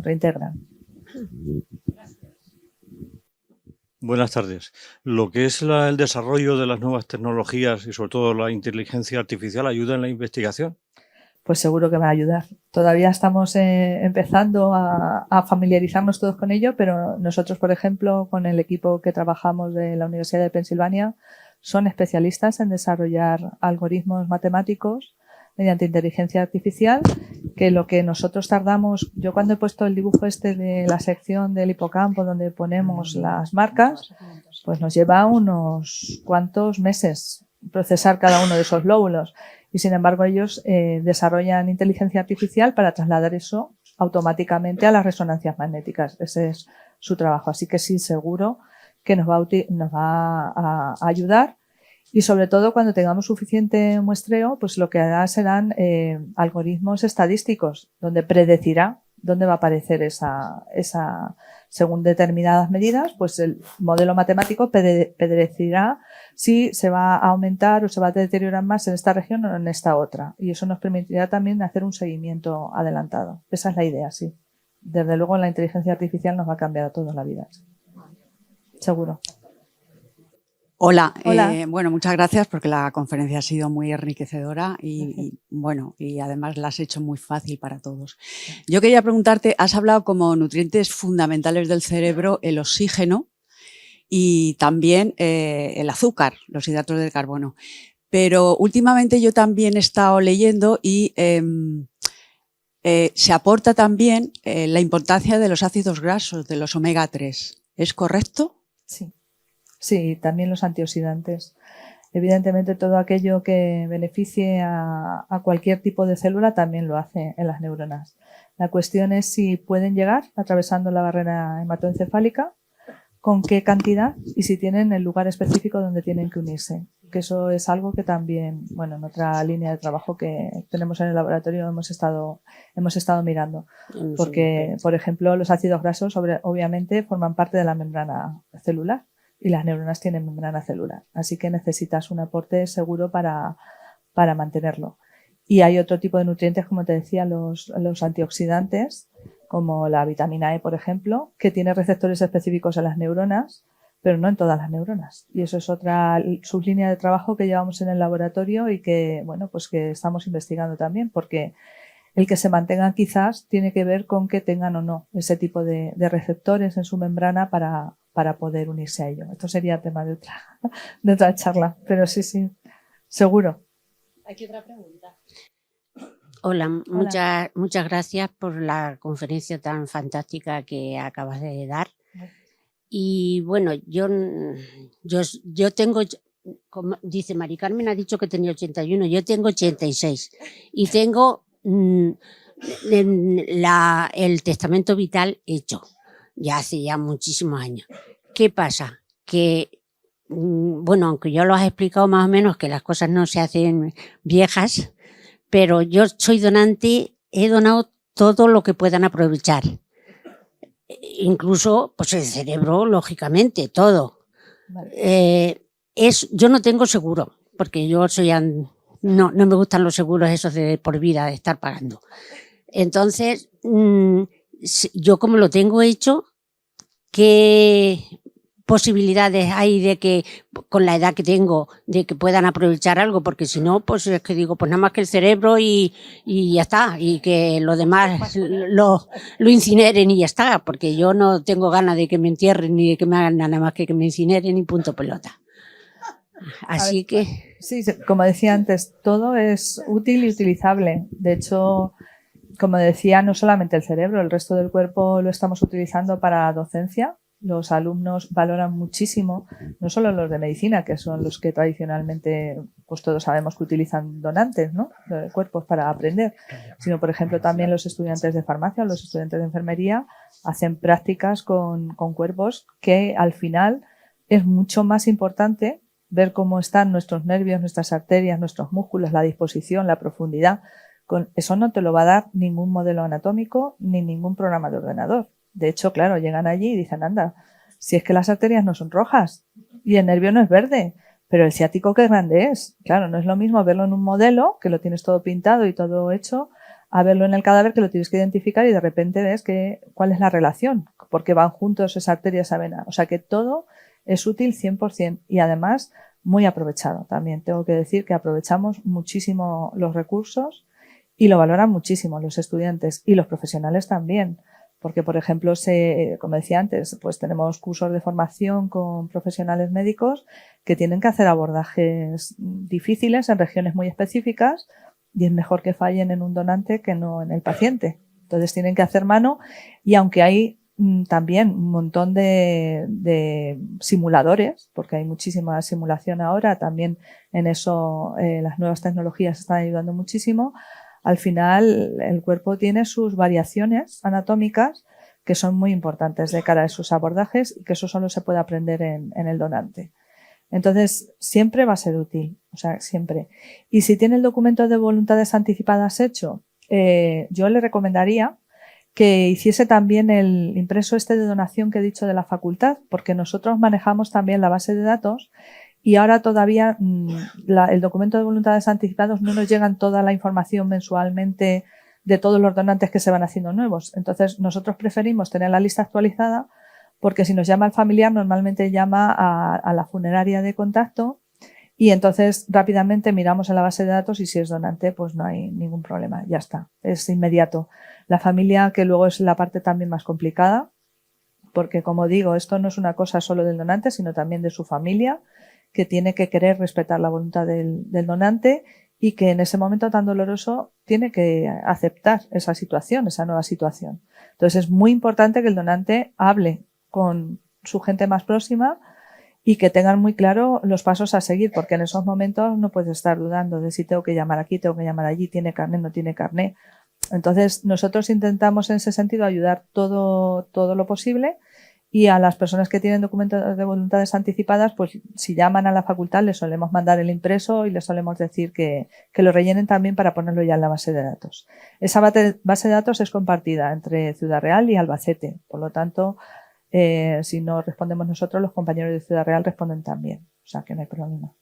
reintegran. Buenas tardes. Lo que es el desarrollo de las nuevas tecnologías y sobre todo la inteligencia artificial ayuda en la investigación. Pues seguro que va a ayudar. Todavía estamos empezando a familiarizarnos todos con ello, pero nosotros, por ejemplo, con el equipo que trabajamos de la Universidad de Pensilvania, son especialistas en desarrollar algoritmos matemáticos mediante inteligencia artificial, que lo que nosotros tardamos, yo cuando he puesto el dibujo de la sección del hipocampo donde ponemos las marcas, pues nos lleva unos cuantos meses procesar cada uno de esos lóbulos. Y sin embargo ellos desarrollan inteligencia artificial para trasladar eso automáticamente a las resonancias magnéticas. Ese es su trabajo. Así que sí, seguro que nos va a ayudar. Y sobre todo cuando tengamos suficiente muestreo, pues lo que hará serán algoritmos estadísticos donde predecirá dónde va a aparecer esa según determinadas medidas, pues el modelo matemático predecirá si se va a aumentar o se va a deteriorar más en esta región o en esta otra. Y eso nos permitirá también hacer un seguimiento adelantado. Esa es la idea, sí. Desde luego la inteligencia artificial nos va a cambiar a todos la vida. Seguro. Hola. Hola. Bueno, muchas gracias porque la conferencia ha sido muy enriquecedora y además la has hecho muy fácil para todos. Yo quería preguntarte, has hablado como nutrientes fundamentales del cerebro el oxígeno y también el azúcar, los hidratos de carbono. Pero últimamente yo también he estado leyendo y se aporta también la importancia de los ácidos grasos, de los omega 3. ¿Es correcto? Sí. Sí, también los antioxidantes. Evidentemente todo aquello que beneficie a cualquier tipo de célula también lo hace en las neuronas. La cuestión es si pueden llegar atravesando la barrera hematoencefálica, con qué cantidad y si tienen el lugar específico donde tienen que unirse. Que eso es algo que también, bueno, en otra línea de trabajo que tenemos en el laboratorio hemos estado mirando. Porque, por ejemplo, los ácidos grasos obviamente forman parte de la membrana celular. Y las neuronas tienen membrana celular, así que necesitas un aporte seguro para mantenerlo. Y hay otro tipo de nutrientes, como te decía, los antioxidantes, como la vitamina E, por ejemplo, que tiene receptores específicos en las neuronas, pero no en todas las neuronas. Y eso es otra sublínea de trabajo que llevamos en el laboratorio y que, bueno, pues que estamos investigando también, porque el que se mantengan quizás tiene que ver con que tengan o no ese tipo de receptores en su membrana para poder unirse a ello. Esto sería tema de otra charla, pero sí, seguro. ¿Aquí otra pregunta? Hola. Muchas gracias por la conferencia tan fantástica que acabas de dar. Y bueno, yo tengo como dice Mari Carmen, ha dicho que tenía 81, yo tengo 86 y tengo el testamento vital hecho, ya hace ya muchísimos años. ¿Qué pasa? Que, bueno, aunque yo lo has explicado más o menos, que las cosas no se hacen viejas, pero yo soy donante, he donado todo lo que puedan aprovechar. Incluso, pues el cerebro, lógicamente, todo. Vale. Yo no tengo seguro, porque yo no me gustan los seguros esos de por vida, de estar pagando. Entonces, yo como lo tengo hecho, ¿qué posibilidades hay de que, con la edad que tengo, de que puedan aprovechar algo? Porque si no, pues es que digo, pues nada más que el cerebro y ya está, y que lo demás lo incineren y ya está, porque yo no tengo ganas de que me entierren ni de que me hagan nada más que me incineren y punto pelota. Así que... Sí, como decía antes, todo es útil y utilizable. De hecho, como decía, no solamente el cerebro, el resto del cuerpo lo estamos utilizando para docencia. Los alumnos valoran muchísimo, no solo los de medicina, que son los que tradicionalmente, pues todos sabemos que utilizan donantes, ¿no?, cuerpos para aprender, sino, por ejemplo, también los estudiantes de farmacia o los estudiantes de enfermería hacen prácticas con cuerpos que al final es mucho más importante ver cómo están nuestros nervios, nuestras arterias, nuestros músculos, la disposición, la profundidad. Eso no te lo va a dar ningún modelo anatómico ni ningún programa de ordenador. De hecho, claro, llegan allí y dicen, anda, si es que las arterias no son rojas y el nervio no es verde, pero el ciático qué grande es. Claro, no es lo mismo verlo en un modelo, que lo tienes todo pintado y todo hecho, a verlo en el cadáver, que lo tienes que identificar y de repente ves cuál es la relación, porque van juntos esa arteria, esa vena. O sea que todo es útil 100% y además muy aprovechado también. Tengo que decir que aprovechamos muchísimo los recursos y lo valoran muchísimo los estudiantes y los profesionales también. Porque, por ejemplo, como decía antes, pues tenemos cursos de formación con profesionales médicos que tienen que hacer abordajes difíciles en regiones muy específicas y es mejor que fallen en un donante que no en el paciente. Entonces tienen que hacer mano y aunque hay también un montón de simuladores, porque hay muchísima simulación ahora, también en eso las nuevas tecnologías están ayudando muchísimo. Al final el cuerpo tiene sus variaciones anatómicas que son muy importantes de cara a esos abordajes y que eso solo se puede aprender en el donante. Entonces, siempre va a ser útil, o sea, siempre. Y si tiene el documento de voluntades anticipadas hecho, yo le recomendaría que hiciese también el impreso de donación que he dicho de la facultad, porque nosotros manejamos también la base de datos y ahora todavía el documento de voluntades anticipados no nos llegan toda la información mensualmente de todos los donantes que se van haciendo nuevos. Entonces, nosotros preferimos tener la lista actualizada porque si nos llama el familiar, normalmente llama a la funeraria de contacto y entonces rápidamente miramos en la base de datos y si es donante, pues no hay ningún problema, ya está, es inmediato. La familia, que luego es la parte también más complicada, porque como digo, esto no es una cosa solo del donante, sino también de su familia, que tiene que querer respetar la voluntad del donante y que en ese momento tan doloroso tiene que aceptar esa situación, esa nueva situación. Entonces es muy importante que el donante hable con su gente más próxima y que tengan muy claro los pasos a seguir, porque en esos momentos no puedes estar dudando de si tengo que llamar aquí, tengo que llamar allí, tiene carné, no tiene carné. Entonces nosotros intentamos en ese sentido ayudar todo lo posible. Y a las personas que tienen documentos de voluntades anticipadas, pues si llaman a la facultad les solemos mandar el impreso y les solemos decir que lo rellenen también para ponerlo ya en la base de datos. Esa base de datos es compartida entre Ciudad Real y Albacete. Por lo tanto, si no respondemos nosotros, los compañeros de Ciudad Real responden también. O sea que no hay problema.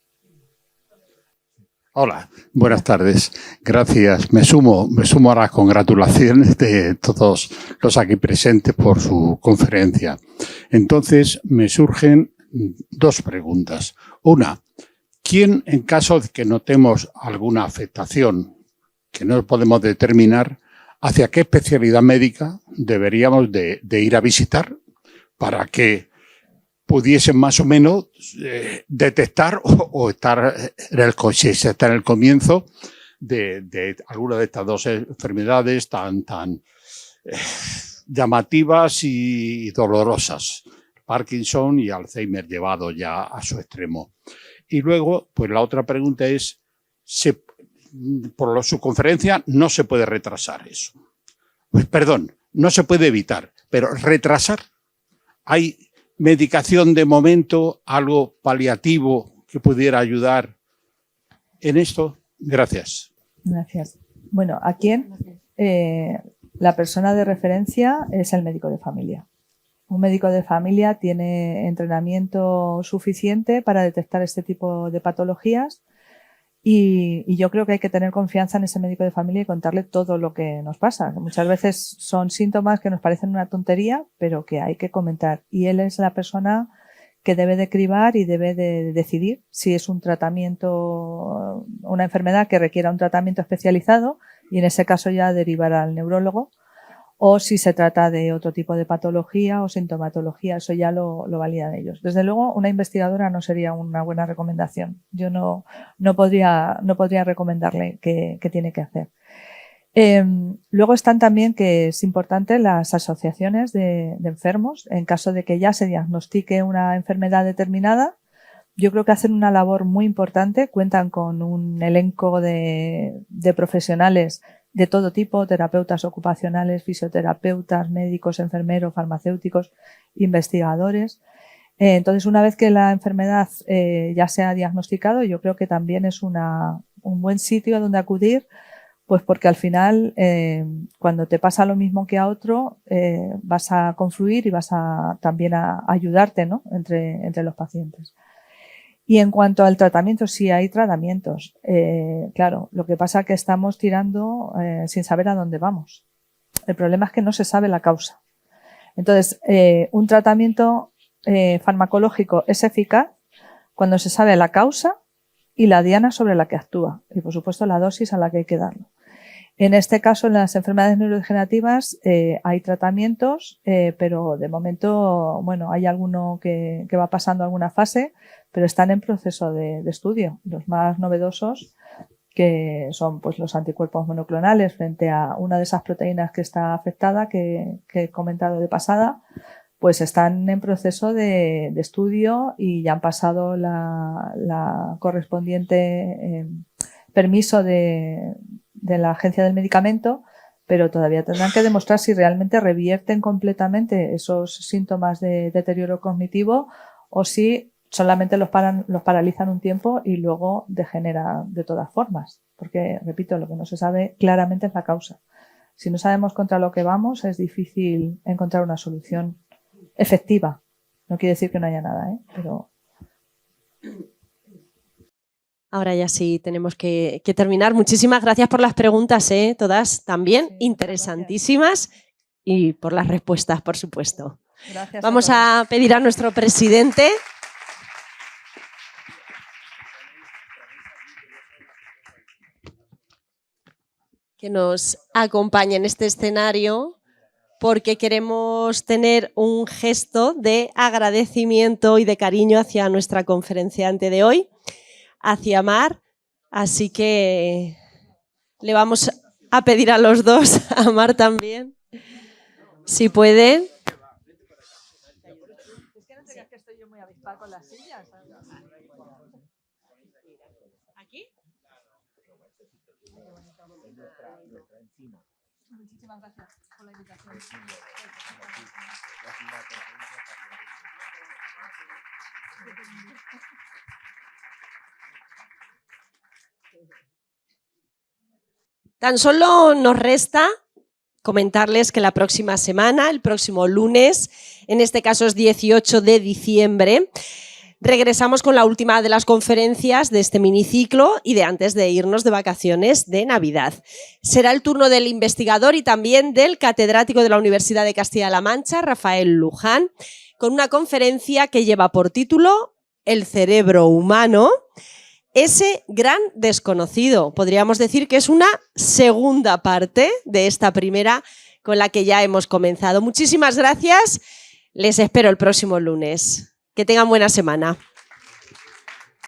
Hola, buenas tardes. Gracias. Me sumo a las congratulaciones de todos los aquí presentes por su conferencia. Entonces, me surgen dos preguntas. Una, ¿quién, en caso de que notemos alguna afectación que no podemos determinar, hacia qué especialidad médica deberíamos de ir a visitar para que pudiesen más o menos detectar o estar en el comienzo de alguna de estas dos enfermedades tan llamativas y dolorosas, Parkinson y Alzheimer llevado ya a su extremo? Y luego, pues la otra pregunta es, por su conferencia no se puede retrasar eso. Pues perdón, no se puede evitar, pero retrasar. ¿Hay medicación de momento, algo paliativo que pudiera ayudar en esto? Gracias. Gracias. Bueno, aquí la persona de referencia es el médico de familia. Un médico de familia tiene entrenamiento suficiente para detectar este tipo de patologías y yo creo que hay que tener confianza en ese médico de familia y contarle todo lo que nos pasa. Muchas veces son síntomas que nos parecen una tontería, pero que hay que comentar. Y él es la persona que debe de cribar y debe de decidir si es un tratamiento, una enfermedad que requiera un tratamiento especializado y en ese caso ya derivar al neurólogo, o si se trata de otro tipo de patología o sintomatología, eso ya lo validan ellos. Desde luego, una investigadora no sería una buena recomendación. Yo no podría recomendarle qué tiene que hacer. Luego están también, que es importante, las asociaciones de enfermos. En caso de que ya se diagnostique una enfermedad determinada, yo creo que hacen una labor muy importante. Cuentan con un elenco de profesionales de todo tipo, terapeutas ocupacionales, fisioterapeutas, médicos, enfermeros, farmacéuticos, investigadores. Entonces, una vez que la enfermedad ya se ha diagnosticado, yo creo que también es un buen sitio donde acudir, pues porque al final, cuando te pasa lo mismo que a otro, vas a confluir y vas también a ayudarte, ¿no?, entre los pacientes. Y en cuanto al tratamiento, sí hay tratamientos. Claro, lo que pasa es que estamos tirando sin saber a dónde vamos. El problema es que no se sabe la causa. Entonces, un tratamiento farmacológico es eficaz cuando se sabe la causa y la diana sobre la que actúa. Y, por supuesto, la dosis a la que hay que darlo. En este caso, en las enfermedades neurodegenerativas hay tratamientos, pero de momento, bueno, hay alguno que va pasando alguna fase, pero están en proceso de estudio. Los más novedosos, que son pues los anticuerpos monoclonales frente a una de esas proteínas que está afectada, que he comentado de pasada, pues están en proceso de estudio y ya han pasado la correspondiente permiso de la Agencia del Medicamento, pero todavía tendrán que demostrar si realmente revierten completamente esos síntomas de deterioro cognitivo o si solamente los paralizan un tiempo y luego degeneran de todas formas. Porque, repito, lo que no se sabe claramente es la causa. Si no sabemos contra lo que vamos, es difícil encontrar una solución efectiva. No quiere decir que no haya nada, pero... Ahora ya sí tenemos que terminar. Muchísimas gracias por las preguntas, todas también interesantísimas, y por las respuestas, por supuesto. Gracias. Vamos a pedir a nuestro presidente que nos acompañe en este escenario, porque queremos tener un gesto de agradecimiento y de cariño hacia nuestra conferenciante de hoy, hacia Mar. Así que le vamos a pedir a los dos, a Mar también, si puede. Es que no te creas que estoy yo muy avispada con las sillas. ¿Aquí? Muchísimas gracias por la invitación. Tan solo nos resta comentarles que la próxima semana, el próximo lunes, en este caso es 18 de diciembre, regresamos con la última de las conferencias de este miniciclo y de antes de irnos de vacaciones de Navidad. Será el turno del investigador y también del catedrático de la Universidad de Castilla-La Mancha, Rafael Luján, con una conferencia que lleva por título El cerebro humano, ese gran desconocido. Podríamos decir que es una segunda parte de esta primera con la que ya hemos comenzado. Muchísimas gracias. Les espero el próximo lunes. Que tengan buena semana.